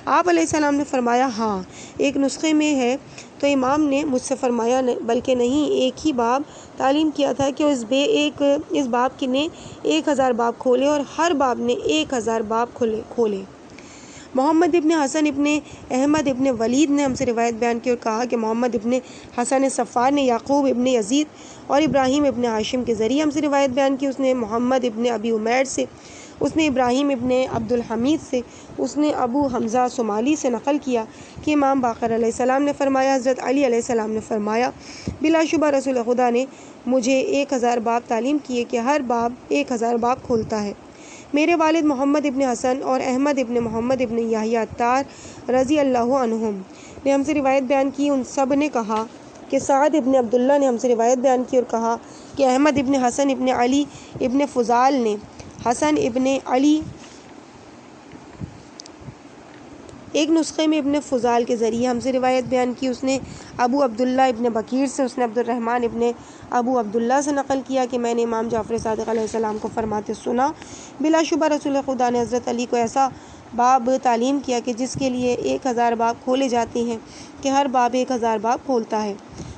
آپ علیہ السلام نے فرمایا ہاں، ایک نسخے میں ہے تو امام نے مجھ سے فرمایا بلکہ نہیں، ایک ہی باب تعلیم کیا تھا کہ اس باب کی نے 1000 باب کھولے اور ہر باب نے 1000 باب کھولے۔ محمد ابن حسن ابن احمد ابن ولید نے ہم سے روایت بیان کی اور کہا کہ محمد ابن حسن صفار نے یعقوب ابن یزید اور ابراہیم ابن ہاشم کے ذریعے ہم سے روایت بیان کی، اس نے محمد ابن ابی عمیر سے، اس نے ابراہیم ابن عبدالحمید سے، اس نے ابو حمزہ صومالی سے نقل کیا کہ امام باقر علیہ السلام نے فرمایا حضرت علی علیہ السلام نے فرمایا بلا شبہ رسول خدا نے مجھے 1000 باب تعلیم کیے کہ ہر باب 1000 باب کھولتا ہے۔ میرے والد محمد ابن حسن اور احمد ابن محمد ابن یحییٰ الطار رضی اللہ عنہم نے ہم سے روایت بیان کی، ان سب نے کہا کہ سعد ابن عبداللہ نے ہم سے روایت بیان کی اور کہا کہ احمد ابن حسن ابن علی ابن فضال نے حسن ابن علی ایک نسخے میں ابن فضال کے ذریعے ہم سے روایت بیان کی، اس نے ابو عبداللہ ابن بکیر سے، اس نے عبد الرحمن ابن ابو عبداللہ سے نقل کیا کہ میں نے امام جعفر صادق علیہ السلام کو فرماتے سنا بلا شبہ رسول خدا نے حضرت علی کو ایسا باب تعلیم کیا کہ جس کے لیے 1000 باب کھولے جاتے ہیں کہ ہر باب 1000 باب کھولتا ہے۔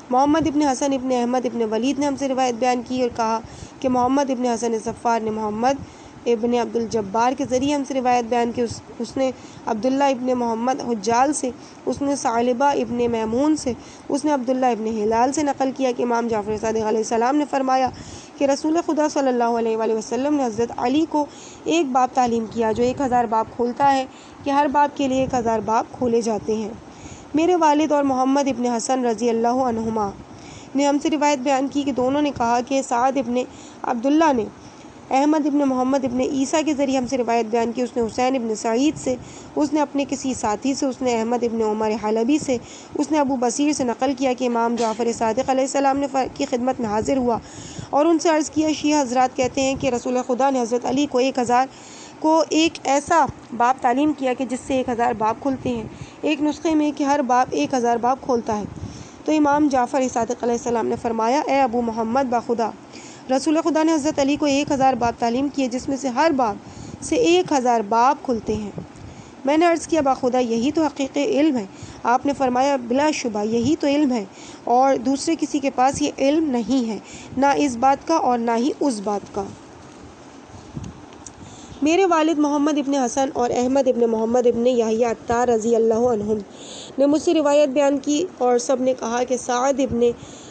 محمد ابن حسن ابن احمد ابن ولید نے ہم سے روایت بیان کی اور کہا کہ محمد ابن حسن صفار نے محمد ابن عبد الجبار کے ذریعے ہم سے روایت بیان کی، اس نے عبداللہ ابن محمد حجال سے، اس نے ثعلبہ ابن میمون سے، اس نے عبداللہ ابن ہلال سے نقل کیا کہ امام جعفر صادق علیہ السلام نے فرمایا کہ رسول خدا صلی اللہ علیہ وآلہ وسلم نے حضرت علی کو ایک باب تعلیم کیا جو 1000 باب کھولتا ہے کہ ہر باب کے لیے 1000 باب کھولے جاتے ہیں۔ میرے والد اور محمد ابن حسن رضی اللہ عنہما نے ہم سے روایت بیان کی کہ دونوں نے کہا کہ سعد ابن عبداللہ نے احمد ابن محمد ابن عیسیٰ کے ذریعے ہم سے روایت بیان کی، اس نے حسین ابن سعید سے، اس نے اپنے کسی ساتھی سے، اس نے احمد ابن عمر حلبی سے، اس نے ابو بصیر سے نقل کیا کہ امام جعفر صادق علیہ السلام نے کی خدمت میں حاضر ہوا اور ان سے عرض کیا شیعہ حضرات کہتے ہیں کہ رسول خدا نے حضرت علی کو ایک ایسا باب تعلیم کیا کہ جس سے 1000 باب کھلتے ہیں، ایک نسخے میں کہ ہر باب 1000 باب کھولتا ہے۔ تو امام جعفر صادق علیہ السلام نے فرمایا اے ابو محمد باخدا رسول خدا نے حضرت علی کو 1000 باب تعلیم کیے جس میں سے ہر باب سے 1000 باب کھلتے ہیں۔ میں نے عرض کیا باخدا یہی تو حقیقی علم ہے؟ آپ نے فرمایا بلا شبہ یہی تو علم ہے اور دوسرے کسی کے پاس یہ علم نہیں ہے، نہ اس بات کا اور نہ ہی اس بات کا۔ میرے والد محمد ابن حسن اور احمد ابن محمد ابن یحییٰ الطار رضی اللہ عنہم نے مجھ سے روایت بیان کی اور سب نے کہا کہ سعد ابن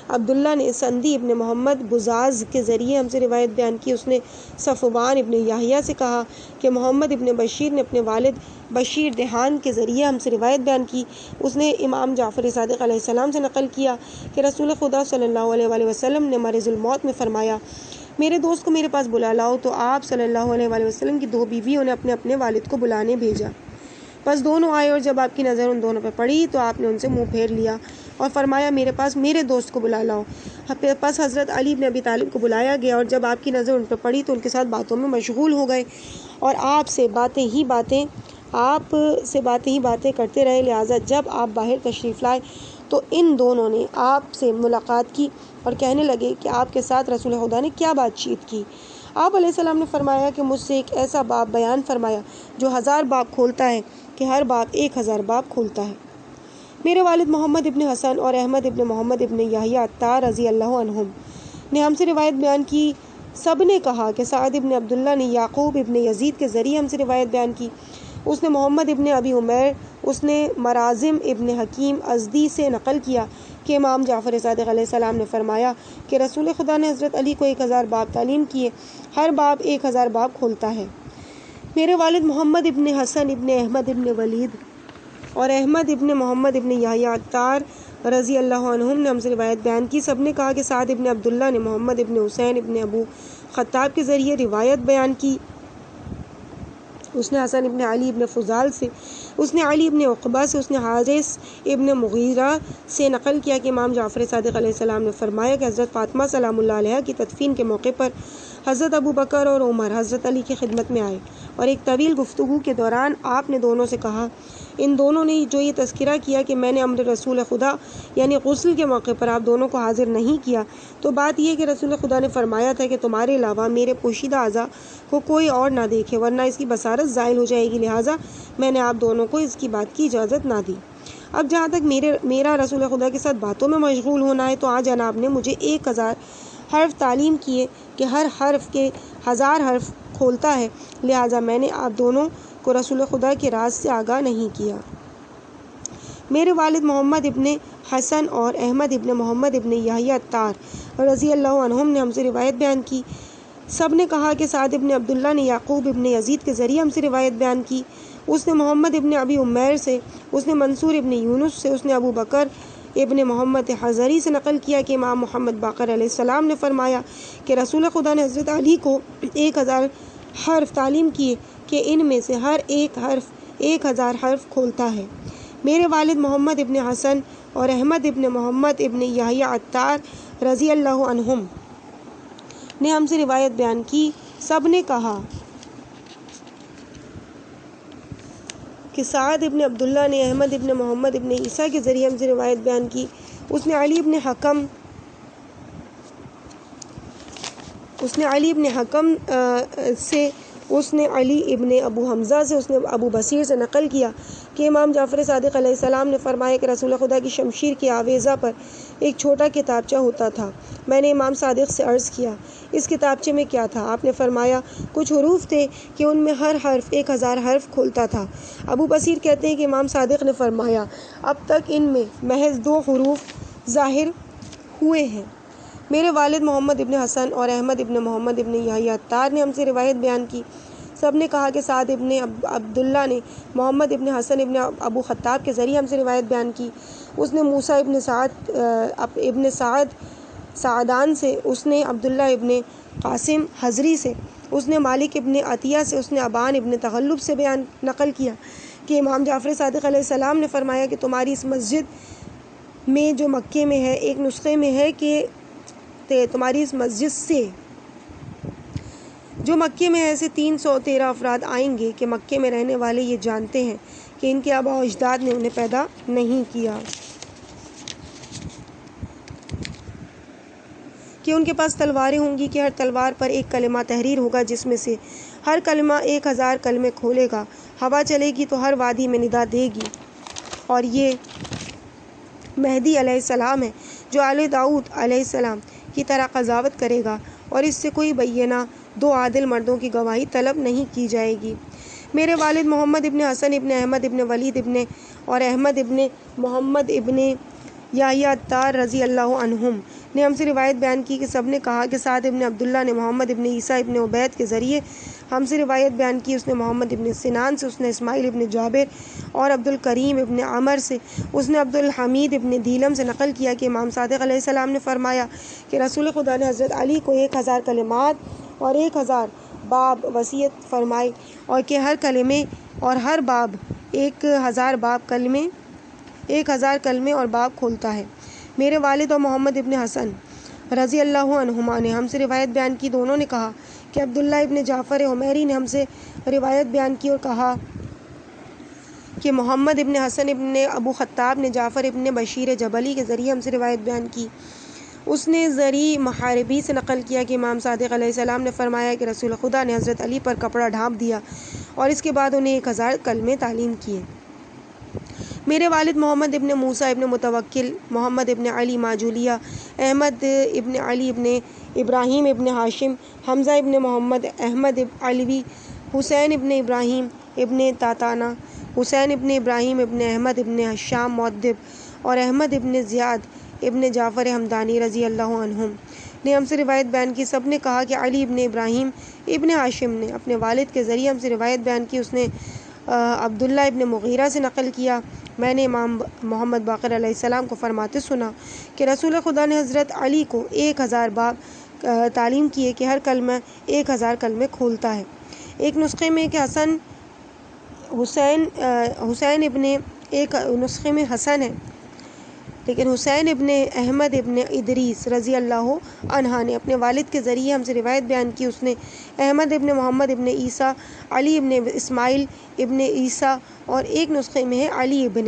عبداللہ نے سندی ابن محمد بزاز کے ذریعے ہم سے روایت بیان کی، اس نے صفوان ابن یحییٰ سے کہا کہ محمد ابن بشیر نے اپنے والد بشیر دہان کے ذریعے ہم سے روایت بیان کی، اس نے امام جعفر صادق علیہ السلام سے نقل کیا کہ رسول خدا صلی اللہ علیہ وآلہ وسلم نے مرض الموت میں فرمایا، میرے دوست کو میرے پاس بلا لاؤ، تو آپ صلی اللہ علیہ وآلہ وسلم کی 2 بیویوں نے اپنے اپنے والد کو بلانے بھیجا، بس دونوں آئے اور جب آپ کی نظر ان دونوں پہ پڑی تو آپ نے ان سے منہ پھیر لیا اور فرمایا میرے پاس میرے دوست کو بلا لاؤ۔ پس حضرت علی بن ابی طالب کو بلایا گیا اور جب آپ کی نظر ان پہ پڑی تو ان کے ساتھ باتوں میں مشغول ہو گئے اور آپ سے باتیں ہی باتیں کرتے رہے، لہٰذا جب آپ باہر تشریف لائے تو ان دونوں نے آپ سے ملاقات کی اور کہنے لگے کہ آپ کے ساتھ رسول خدا نے کیا بات چیت کی۔ آپ علیہ السلام نے فرمایا کہ مجھ سے ایک ایسا باب بیان فرمایا جو 1000 باب کھولتا ہے کہ ہر باب 1000 باب کھولتا ہے۔ میرے والد محمد ابن حسن اور احمد ابن محمد ابن یحییٰ عطار رضی اللہ عنہم نے ہم سے روایت بیان کی، سب نے کہا کہ سعد ابن عبداللہ نے یعقوب ابن یزید کے ذریعے ہم سے روایت بیان کی، اس نے محمد ابن ابی عمیر، اس نے مرازم ابن حکیم ازدی سے نقل کیا کہ امام جعفر صادق علیہ السلام نے فرمایا کہ رسول خدا نے حضرت علی کو 1000 باب تعلیم کیے، ہر باب 1000 باب کھولتا ہے۔ میرے والد محمد ابن حسن ابن احمد ابن ولید اور احمد ابن محمد ابن یحییٰ عطار رضی اللہ عنہم نے ہم سے روایت بیان کی، سب نے کہا کہ سعد ابن عبداللہ نے محمد ابن حسین ابن ابو خطاب کے ذریعے روایت بیان کی، اس نے حسن ابن علی ابن فضال سے، اس نے علی ابن عقبہ سے، اس نے حارث ابن مغیرہ سے نقل کیا کہ امام جعفر صادق علیہ السلام نے فرمایا کہ حضرت فاطمہ سلام اللہ علیہ کی تدفین کے موقع پر حضرت ابو بکر اور عمر حضرت علی کی خدمت میں آئے اور ایک طویل گفتگو کے دوران آپ نے دونوں سے کہا، ان دونوں نے جو یہ تذکرہ کیا کہ میں نے امر رسول خدا یعنی غسل کے موقع پر آپ دونوں کو حاضر نہیں کیا، تو بات یہ کہ رسول خدا نے فرمایا تھا کہ تمہارے علاوہ میرے پوشیدہ اعضاء کو کوئی اور نہ دیکھے ورنہ اس کی بصارت زائل ہو جائے گی، لہٰذا میں نے آپ دونوں کو اس کی بات کی اجازت نہ دی۔ اب جہاں تک میرا رسول خدا کے ساتھ باتوں میں مشغول ہونا ہے تو آج جناب نے مجھے 1000 حرف تعلیم کیے کہ ہر حرف کے 1000 حرف کھولتا ہے، لہٰذا میں نے آپ دونوں کو رسول خدا کے راز سے آگاہ نہیں کیا۔ میرے والد محمد ابن حسن اور احمد ابن محمد ابن یحییٰ عطار رضی اللہ عنہم نے ہم سے روایت بیان کی، سب نے کہا کہ سعد ابن عبداللہ نے یعقوب ابن یزید کے ذریعے ہم سے روایت بیان کی، اس نے محمد ابن ابی عمیر سے، اس نے منصور ابن یونس سے، اس نے ابو بکر ابن محمد حضری سے نقل کیا کہ امام محمد باقر علیہ السلام نے فرمایا کہ رسول خدا نے حضرت علی کو 1000 حرف تعلیم کیے کہ ان میں سے ہر ایک حرف 1000 حرف کھولتا ہے۔ میرے والد محمد ابن حسن اور احمد ابن محمد ابن یحییٰ عطار رضی اللہ عنہم نے ہم سے روایت بیان کی، سب نے کہا کہ سعد ابن عبداللہ نے احمد ابن محمد ابن عیسیٰ کے ذریعے ہم سے روایت بیان کی، اس نے علی ابن حکم سے، اس نے علی ابن ابو حمزہ سے، اس نے ابو بصیر سے نقل کیا کہ امام جعفر صادق علیہ السلام نے فرمایا کہ رسول خدا کی شمشیر کے آویزہ پر ایک چھوٹا کتابچہ ہوتا تھا، میں نے امام صادق سے عرض کیا اس کتابچے میں کیا تھا؟ آپ نے فرمایا کچھ حروف تھے کہ ان میں ہر حرف 1000 حرف کھولتا تھا۔ ابو بصیر کہتے ہیں کہ امام صادق نے فرمایا اب تک ان میں محض 2 حروف ظاہر ہوئے ہیں۔ میرے والد محمد ابن حسن اور احمد ابن محمد ابن یحییٰ عطار نے ہم سے روایت بیان کی، سب نے کہا کہ سعد ابن عبداللہ نے محمد ابن حسن ابن ابو خطاب کے ذریعے ہم سے روایت بیان کی، اس نے موسیٰ ابن سعدان سے، اس نے عبداللہ ابن قاسم حضری سے، اس نے مالک ابن عطیہ سے، اس نے ابان ابن تغلب سے بیان نقل کیا کہ امام جعفر صادق علیہ السلام نے فرمایا کہ تمہاری اس مسجد میں جو مکے میں ہے، ایک نسخے میں ہے کہ تمہاری اس مسجد سے جو مکے میں ایسے 313 افراد آئیں گے کہ مکے میں رہنے والے یہ جانتے ہیں کہ ان کے آباء و اجداد نے انہیں پیدا نہیں کیا، کہ ان کے پاس تلواریں ہوں گی کہ ہر تلوار پر ایک کلمہ تحریر ہوگا جس میں سے ہر کلمہ 1000 کلمے کھولے گا، ہوا چلے گی تو ہر وادی میں ندا دے گی، اور یہ مہدی علیہ السلام ہے جو آل داؤد علیہ السلام کی طرح قضاوت کرے گا، اور اس سے کوئی بینہ 2 عادل مردوں کی گواہی طلب نہیں کی جائے گی۔ میرے والد محمد ابن حسن ابن احمد ابن ولید ابن اور احمد ابن محمد ابن یحییٰ عطار رضی اللہ عنہم نے ہم سے روایت بیان کی کہ سب نے کہا کہ سعد ابن عبداللہ نے محمد ابن عیسیٰ ابن عبید کے ذریعے ہم سے روایت بیان کی، اس نے محمد ابن سنان سے، اس نے اسماعیل ابن جابر اور عبد الکریم ابن عمر سے، اس نے عبد الحمید ابن دیلم سے نقل کیا کہ امام صادق علیہ السلام نے فرمایا کہ رسول خدا نے حضرت علی کو 1000 کلمات اور 1000 باب وصیت فرمائی، اور کہ ہر کلمے اور ہر باب 1000 باب کلمے 1000 کلمے اور باب کھولتا ہے۔ میرے والد اور محمد ابن حسن رضی اللہ عنہما نے ہم سے روایت بیان کی، دونوں نے کہا کہ عبداللہ ابن جعفر حمیری نے ہم سے روایت بیان کی اور کہا کہ محمد ابن حسن ابن ابو خطاب نے جعفر ابن بشیر جبلی کے ذریعے ہم سے روایت بیان کی، اس نے زری محاربی سے نقل کیا کہ امام صادق علیہ السلام نے فرمایا کہ رسول خدا نے حضرت علی پر کپڑا ڈھانپ دیا اور اس کے بعد انہیں 1000 کلمے تعلیم کیے۔ میرے والد محمد ابن موسیٰ ابن متوکل، محمد ابن علی ماجولیہ، احمد ابن علی ابن ابراہیم ابن ہاشم، حمزہ ابن محمد، احمد علوی، حسین ابن ابراہیم ابن تاتانہ، حسین ابن ابراہیم ابن احمد ابن حشام مؤدب اور احمد ابن زیاد ابن جعفر حمدانی رضی اللہ عنہم نے ہم سے روایت بیان کی، سب نے کہا کہ علی ابن ابراہیم ابن ہاشم نے اپنے والد کے ذریعے ہم سے روایت بیان کی، اس نے عبداللہ ابن مغیرہ سے نقل کیا، میں نے امام محمد باقر علیہ السلام کو فرماتے سنا کہ رسول خدا نے حضرت علی کو 1000 باب تعلیم کیے کہ ہر کلمہ 1000 کلمے کھولتا ہے۔ ایک نسخے میں کہ حسین ابن ایک نسخے میں حسن ہے، لیکن حسین ابن احمد ابن ادریس رضی اللہ عنہ نے اپنے والد کے ذریعے ہم سے روایت بیان کی، اس نے احمد ابن محمد ابن عیسیٰ، علی ابن اسماعیل ابن عیسیٰ اور ایک نسخے میں ہے علی ابن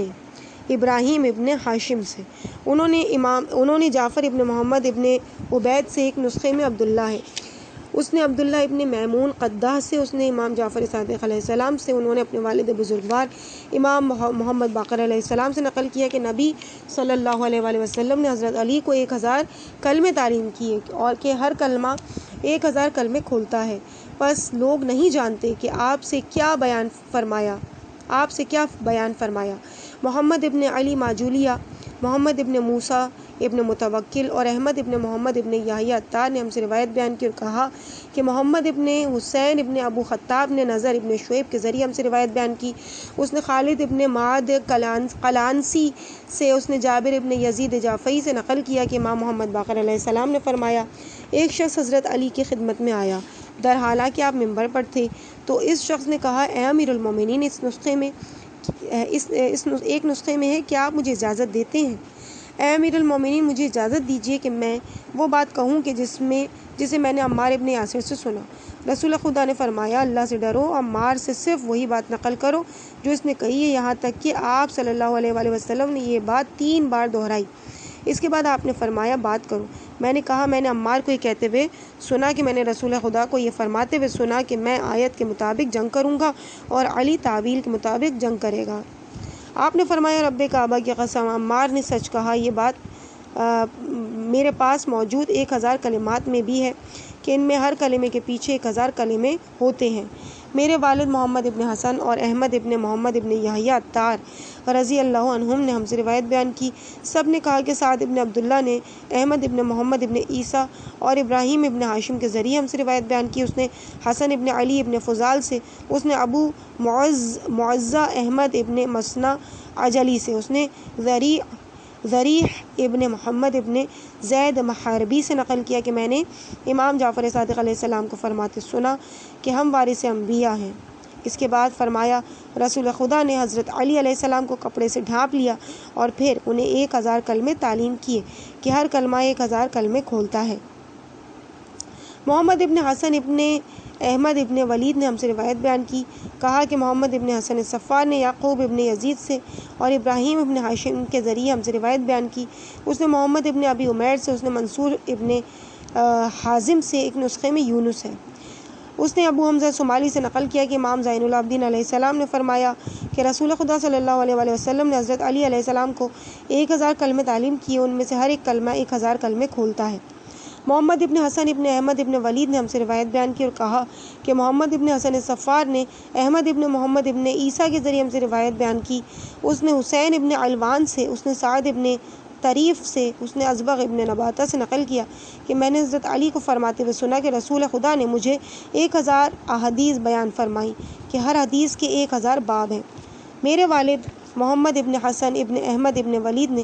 ابراہیم ابن ہاشم سے، انہوں نے جعفر ابن محمد ابن عبید سے، ایک نسخے میں عبداللہ ہے، اس نے عبداللہ ابن میمون قدہ سے، اس نے امام جعفر صادق علیہ السلام سے، انہوں نے اپنے والد بزرگوار امام محمد باقر علیہ السلام سے نقل کیا کہ نبی صلی اللہ علیہ وآلہ وسلم نے حضرت علی کو 1000 کلمے تعلیم کیے اور کہ ہر کلمہ 1000 کلمے کھولتا ہے، بس لوگ نہیں جانتے کہ آپ سے کیا بیان فرمایا۔ محمد ابن علی ماجولیہ، محمد ابن موسیٰ ابن متوکل اور احمد ابن محمد ابن یحییٰ عطار نے ہم سے روایت بیان کی اور کہا کہ محمد ابن حسین ابن ابو خطاب نے نظر ابن شعیب کے ذریعے ہم سے روایت بیان کی، اس نے خالد ابن معد قلانسی سے، اس نے جابر ابن یزید جعفری سے نقل کیا کہ امام محمد باقر علیہ السلام نے فرمایا ایک شخص حضرت علی کی خدمت میں آیا، در حالانکہ آپ ممبر پر تھے، تو اس شخص نے کہا اے امیر المومنین، ایک نسخے میں ہے کہ آپ مجھے اجازت دیتے ہیں؟ اے امیر المومنین، مجھے اجازت دیجیے کہ میں وہ بات کہوں کہ جسے میں نے عمار ابن یاسر سے سنا۔ رسول خدا نے فرمایا اللہ سے ڈرو، عمار سے صرف وہی بات نقل کرو جو اس نے کہی ہے، یہاں تک کہ آپ صلی اللہ علیہ وآلہ وسلم نے یہ بات 3 بار دہرائی۔ اس کے بعد آپ نے فرمایا بات کرو۔ میں نے کہا میں نے عمار کو یہ کہتے ہوئے سنا کہ میں نے رسول خدا کو یہ فرماتے ہوئے سنا کہ میں آیت کے مطابق جنگ کروں گا اور علی تعویل کے مطابق جنگ کرے گا۔ آپ نے فرمایا رب کعبہ کی قسم، عمار نے سچ کہا، یہ بات میرے پاس موجود 1000 کلمات میں بھی ہے کہ ان میں ہر کلمے کے پیچھے 1000 کلمے ہوتے ہیں۔ میرے والد محمد ابن حسن اور احمد ابن محمد ابن یحییٰ عطار رضی اللہ عنہم نے ہم سے روایت بیان کی، سب نے کہا کہ سعد ابن عبداللہ نے احمد ابن محمد ابن عیسیٰ اور ابراہیم ابن ہاشم کے ذریعے ہم سے روایت بیان کی، اس نے حسن ابن علی ابن فضال سے، اس نے ابو معزہ احمد ابن مسنہ عجلی سے، اس نے ذریح ابن محمد ابن زید محاربی سے نقل کیا کہ میں نے امام جعفر صادق علیہ السلام کو فرماتے سنا کہ ہم وارث انبیاء ہیں۔ اس کے بعد فرمایا رسول خدا نے حضرت علی علیہ السلام کو کپڑے سے ڈھانپ لیا اور پھر انہیں 1000 کلمے تعلیم کیے کہ ہر کلمہ 1000 کلمے کھولتا ہے۔ محمد ابن حسن ابن احمد ابن ولید نے ہم سے روایت بیان کی، کہا کہ محمد ابن حسن صفار نے یعقوب ابن یزید سے اور ابراہیم ابن ہاشم کے ذریعے ہم سے روایت بیان کی، اس نے محمد ابن ابی عمیر سے، اس نے منصور ابن حازم سے، ایک نسخے میں یونس ہے، اس نے ابو حمزہ صومالی سے نقل کیا کہ امام زین العابدین علیہ السلام نے فرمایا کہ رسول خدا صلی اللہ علیہ وآلہ وسلم نے حضرت علی علیہ السلام کو 1000 کلمے تعلیم کیے، ان میں سے ہر ایک کلمہ 1000 کلمے کھولتا ہے۔ محمد ابن حسن ابن احمد ابن ولید نے ہم سے روایت بیان کی اور کہا کہ محمد ابن حسن صفار نے احمد ابن محمد ابن عیسیٰ کے ذریعے ہم سے روایت بیان کی، اس نے حسین ابن علوان سے، اس نے سعد ابن طریف سے اس نے ازبغ ابن نباتہ سے نقل کیا کہ میں نے حضرت علی کو فرماتے ہوئے سنا کہ رسول خدا نے مجھے 1000 احادیث بیان فرمائی کہ ہر حدیث کے 1000 باب ہیں۔ میرے والد محمد ابن حسن ابن احمد ابن ولید نے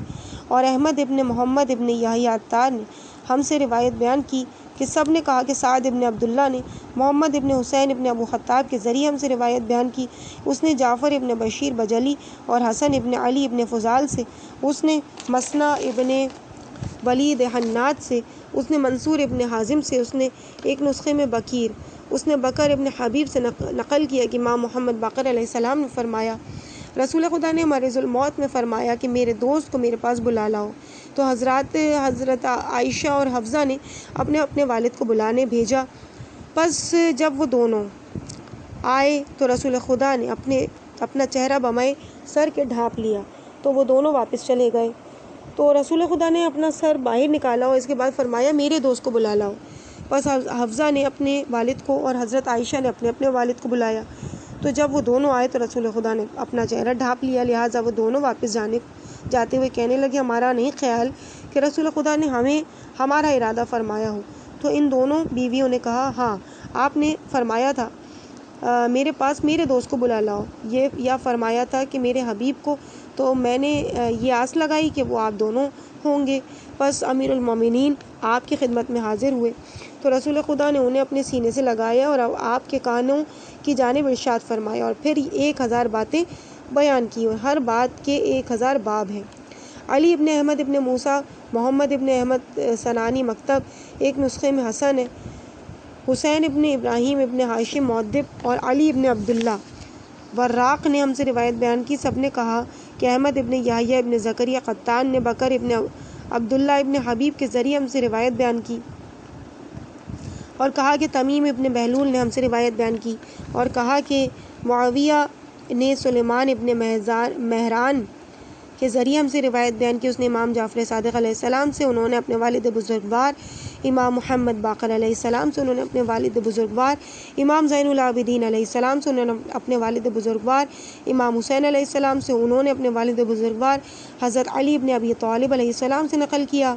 اور احمد ابن محمد ابن یحییٰ عطار نے ہم سے روایت بیان کی کہ سب نے کہا کہ سعد ابن عبداللہ نے محمد ابن حسین ابن ابو خطاب کے ذریعے ہم سے روایت بیان کی، اس نے جعفر ابن بشیر بجلی اور حسن ابن علی ابن فضال سے، اس نے مسنا ابن ولید حناد سے، اس نے منصور ابن حازم سے، اس نے ایک نسخے میں بکیر، اس نے بکر ابن حبیب سے نقل کیا کہ امام محمد باقر علیہ السلام نے فرمایا، رسول خدا نے مرض الموت میں فرمایا کہ میرے دوست کو میرے پاس بلا لاؤ۔ تو حضرت عائشہ اور حفصہ نے اپنے والد کو بلانے بھیجا۔ پس جب وہ دونوں آئے تو رسول خدا نے اپنا چہرہ بمائے سر کے ڈھانپ لیا تو وہ دونوں واپس چلے گئے۔ تو رسول خدا نے اپنا سر باہر نکالا اور اس کے بعد فرمایا میرے دوست کو بلا لاؤ۔ پس حفصہ نے اپنے والد کو اور حضرت عائشہ نے اپنے والد کو بلایا۔ تو جب وہ دونوں آئے تو رسول خدا نے اپنا چہرہ ڈھانپ لیا، لہٰذا وہ دونوں واپس جاتے ہوئے کہنے لگے ہمارا نہیں خیال کہ رسول خدا نے ہمارا ارادہ فرمایا ہو۔ تو ان دونوں بیویوں نے کہا ہاں آپ نے فرمایا تھا میرے پاس میرے دوست کو بلا لاؤ، یا فرمایا تھا کہ میرے حبیب کو، تو میں نے یہ آس لگائی کہ وہ آپ دونوں ہوں گے۔ پس امیر المومنین آپ کی خدمت میں حاضر ہوئے تو رسول خدا نے انہیں اپنے سینے سے لگایا اور آپ کے کانوں کی جانب ارشاد فرمایا اور پھر 1000 باتیں بیان کی اور ہر بات کے 1000 باب ہیں۔ علی ابن احمد ابن موسیٰ محمد ابن احمد سنانی مکتب، ایک نسخے میں حسن ہے، حسین ابن ابراہیم ابن ہاشم مؤدب اور علی ابن عبداللہ وراق نے ہم سے روایت بیان کی، سب نے کہا کہ احمد ابن یحییٰ ابن زکریا قطان نے بکر ابن عبداللہ ابن حبیب کے ذریعے ہم سے روایت بیان کی اور کہا کہ تمیم ابن بہلول نے ہم سے روایت بیان کی اور کہا کہ معاویہ نے سلیمان ابن مہران کے ذریعے ہم سے روایت بیان کی، اس نے امام جعفر صادق علیہ السلام سے، انہوں نے اپنے والد بزرگوار امام محمد باقر علیہ السلام سے، انہوں نے اپنے والد بزرگوار امام زین العابدین علیہ السلام سے، انہوں نے اپنے والد بزرگوار امام حسین علیہ السلام سے، انہوں نے اپنے والد بزرگوار حضرت علی ابن ابی طالب علیہ السلام سے نقل کیا۔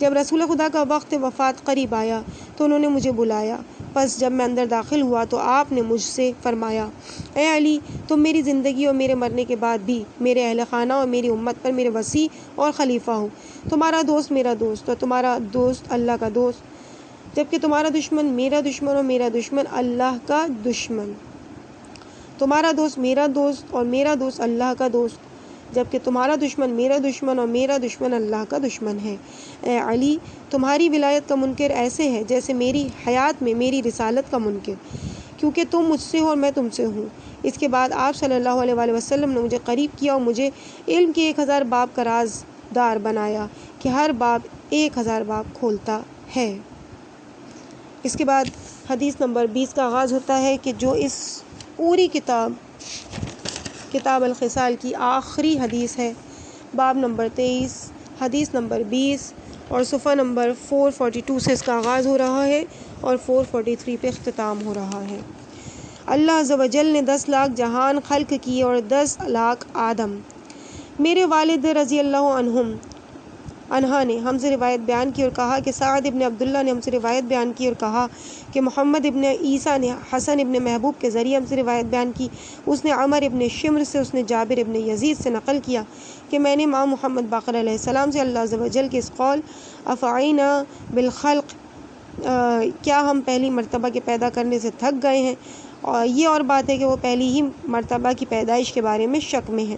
جب رسول خدا کا وقت وفات قریب آیا تو انہوں نے مجھے بلایا، پس جب میں اندر داخل ہوا تو آپ نے مجھ سے فرمایا اے علی تم میری زندگی اور میرے مرنے کے بعد بھی میرے اہل خانہ اور میری امت پر میرے وصی اور خلیفہ ہو، تمہارا دوست میرا دوست اور تمہارا دوست اللہ کا دوست، جبکہ تمہارا دشمن میرا دشمن اور میرا دشمن اللہ کا دشمن، تمہارا دوست میرا دوست اور میرا دوست اللہ کا دوست، جبکہ تمہارا دشمن میرا دشمن اور میرا دشمن اللہ کا دشمن ہے۔ اے علی تمہاری ولایت کا منکر ایسے ہے جیسے میری حیات میں میری رسالت کا منکر، کیونکہ تم مجھ سے ہو اور میں تم سے ہوں۔ اس کے بعد آپ صلی اللہ علیہ وآلہ وسلم نے مجھے قریب کیا اور مجھے علم کے 1000 باب کا رازدار بنایا کہ ہر باب 1000 باب کھولتا ہے۔ اس کے بعد حدیث نمبر 20 کا آغاز ہوتا ہے کہ جو اس پوری کتاب الخصال کی آخری حدیث ہے، باب نمبر 23 حدیث نمبر 20 اور صفحہ نمبر 442 سے اس کا آغاز ہو رہا ہے اور 443 پہ اختتام ہو رہا ہے۔ اللہ عز و جل نے 10 لاکھ جہان خلق کیے اور 10 لاکھ آدم۔ میرے والد رضی اللہ عنہ نے ہم سے روایت بیان کی اور کہا کہ سعد ابن عبداللہ نے ہم سے روایت بیان کی اور کہا کہ محمد ابن عیسیٰ نے حسن ابن محبوب کے ذریعے ہم سے روایت بیان کی، اس نے عمر ابن شمر سے، اس نے جابر ابن یزید سے نقل کیا کہ میں نے امام محمد باقر علیہ السلام سے اللہ عز و جل کے اس قول افعینا بالخلق، کیا ہم پہلی مرتبہ کے پیدا کرنے سے تھک گئے ہیں، اور یہ اور بات ہے کہ وہ پہلی ہی مرتبہ کی پیدائش کے بارے میں شک میں ہیں۔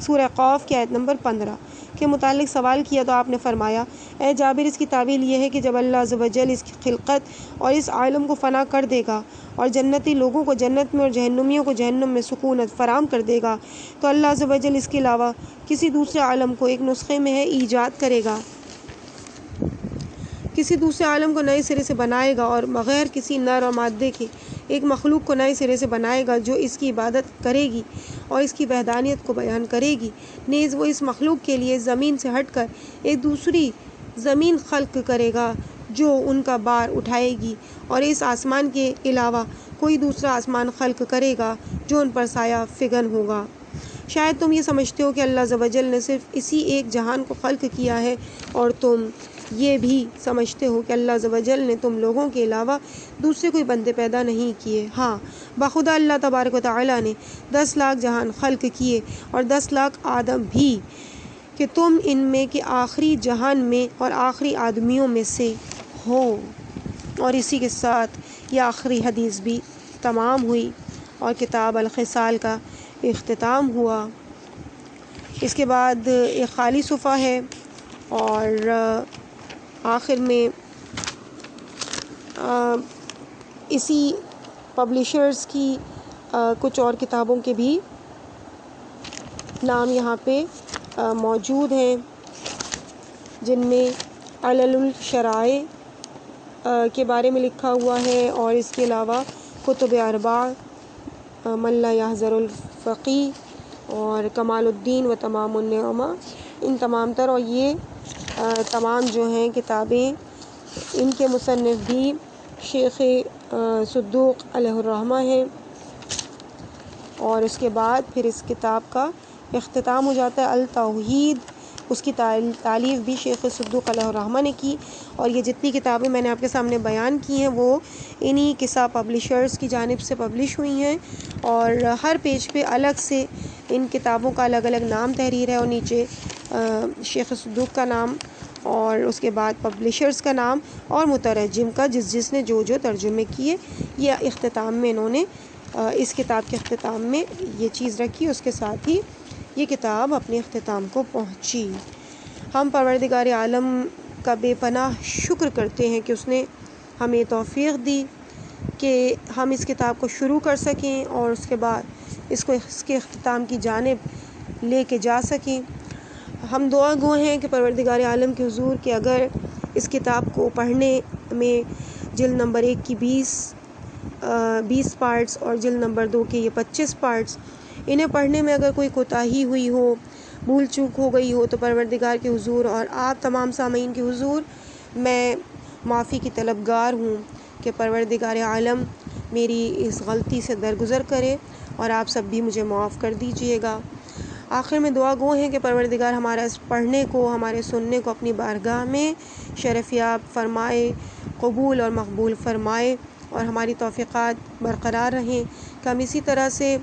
سورہ قاف کی آیت نمبر 15 کے متعلق سوال کیا تو آپ نے فرمایا اے جابر اس کی تعویل یہ ہے کہ جب اللہ عز و جل اس کی خلقت اور اس عالم کو فنا کر دے گا اور جنتی لوگوں کو جنت میں اور جہنمیوں کو جہنم میں سکونت فراہم کر دے گا تو اللہ عز و جل اس کے علاوہ کسی دوسرے عالم کو ایک نسخے میں ہے ایجاد کرے گا، کسی دوسرے عالم کو نئے سرے سے بنائے گا اور بغیر کسی نر اور مادے کے ایک مخلوق کو نئے سرے سے بنائے گا جو اس کی عبادت کرے گی اور اس کی وحدانیت کو بیان کرے گی۔ نیز وہ اس مخلوق کے لیے زمین سے ہٹ کر ایک دوسری زمین خلق کرے گا جو ان کا بار اٹھائے گی، اور اس آسمان کے علاوہ کوئی دوسرا آسمان خلق کرے گا جو ان پر سایہ فگن ہوگا۔ شاید تم یہ سمجھتے ہو کہ اللہ عز و جل نے صرف اسی ایک جہان کو خلق کیا ہے، اور تم یہ بھی سمجھتے ہو کہ اللہ عز و جل نے تم لوگوں کے علاوہ دوسرے کوئی بندے پیدا نہیں کیے۔ ہاں، بخدا اللہ تبارک و تعالیٰ نے 10 لاکھ جہان خلق کیے اور 10 لاکھ آدم بھی، کہ تم ان میں کے آخری جہان میں اور آخری آدمیوں میں سے ہو۔ اور اسی کے ساتھ یہ آخری حدیث بھی تمام ہوئی اور کتاب الخصال کا اختتام ہوا۔ اس کے بعد ایک خالی صفحہ ہے، اور آخر میں اسی پبلشرز کی کچھ اور کتابوں کے بھی نام یہاں پہ موجود ہیں، جن میں علل الشرائع کے بارے میں لکھا ہوا ہے، اور اس کے علاوہ کتب اربع، من لا یحذر الفقی، اور کمال الدین و تمام النعمہ، ان تمام تر، اور یہ تمام جو ہیں کتابیں ان کے مصنف بھی شیخ صدوق علیہ الرحمہ ہیں۔ اور اس کے بعد پھر اس کتاب کا اختتام ہو جاتا ہے۔ التوحید، اس کی تالیف بھی شیخ صدوق علیہ الرحمہ نے کی، اور یہ جتنی کتابیں میں نے آپ کے سامنے بیان کی ہیں وہ انہی قصہ پبلشرز کی جانب سے پبلش ہوئی ہیں، اور ہر پیج پہ الگ سے ان کتابوں کا الگ الگ نام تحریر ہے، اور نیچے شیخ صدوق کا نام، اور اس کے بعد پبلشرز کا نام، اور مترجم کا، جس نے جو ترجمے کیے۔ یہ اختتام میں انہوں نے اس کتاب کے اختتام میں یہ چیز رکھی، اس کے ساتھ ہی یہ کتاب اپنے اختتام کو پہنچی۔ ہم پروردگار عالم کا بے پناہ شکر کرتے ہیں کہ اس نے ہمیں توفیق دی کہ ہم اس کتاب کو شروع کر سکیں، اور اس کے بعد اس کے اختتام کی جانب لے کے جا سکیں۔ ہم دعا گو ہیں کہ پروردگار عالم کے حضور کہ اگر اس کتاب کو پڑھنے میں جلد نمبر 1 کی 20 پارٹس اور جلد نمبر 2 کے یہ 25 پارٹس، انہیں پڑھنے میں اگر کوئی کوتاہی ہوئی ہو، بھول چوک ہو گئی ہو، تو پروردگار کے حضور اور آپ تمام سامعین کے حضور میں معافی کی طلبگار ہوں کہ پروردگار عالم میری اس غلطی سے درگزر کرے، اور آپ سب بھی مجھے معاف کر دیجئے گا۔ آخر میں دعا گو ہیں کہ پروردگار ہمارا اس پڑھنے کو، ہمارے سننے کو اپنی بارگاہ میں شرفیاب فرمائے، قبول اور مقبول فرمائے، اور ہماری توفیقات برقرار رہیں کہ ہم اسی طرح سے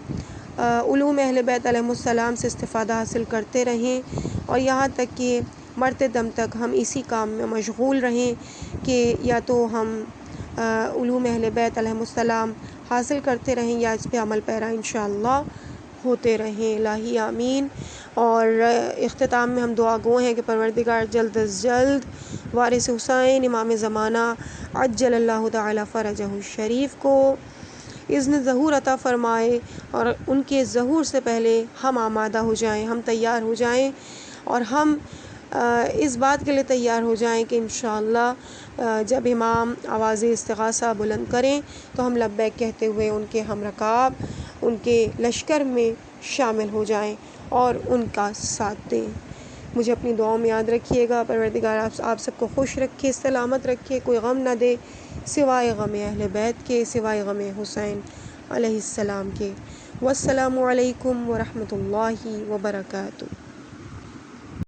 علوم اہل بیت علیہم السلام سے استفادہ حاصل کرتے رہیں، اور یہاں تک کہ مرتے دم تک ہم اسی کام میں مشغول رہیں کہ یا تو ہم علوم اہل بیت علیہم السلام حاصل کرتے رہیں یا اس پہ عمل پیرا انشاءاللہ ہوتے رہیں۔ الہی آمین۔ اور اختتام میں ہم دعا گو ہیں کہ پروردگار جلد از جلد وارث حسین امام زمانہ عجل اللہ تعالی فرجہ الشریف کو اذن ظہور عطا فرمائے، اور ان کے ظہور سے پہلے ہم آمادہ ہو جائیں، ہم تیار ہو جائیں، اور ہم اس بات کے لیے تیار ہو جائیں کہ انشاءاللہ جب امام آواز استغاثہ بلند کریں تو ہم لبیک کہتے ہوئے ان کے ہم رکاب، ان کے لشکر میں شامل ہو جائیں اور ان کا ساتھ دیں۔ مجھے اپنی دعاؤں میں یاد رکھیے گا۔ پروردگار آپ سب کو خوش رکھے، سلامت رکھے، کوئی غم نہ دے سوائے غم اہل بیت کے، سوائے غم حسین علیہ السلام کے۔ والسلام علیکم ورحمۃ اللہ وبرکاتہ۔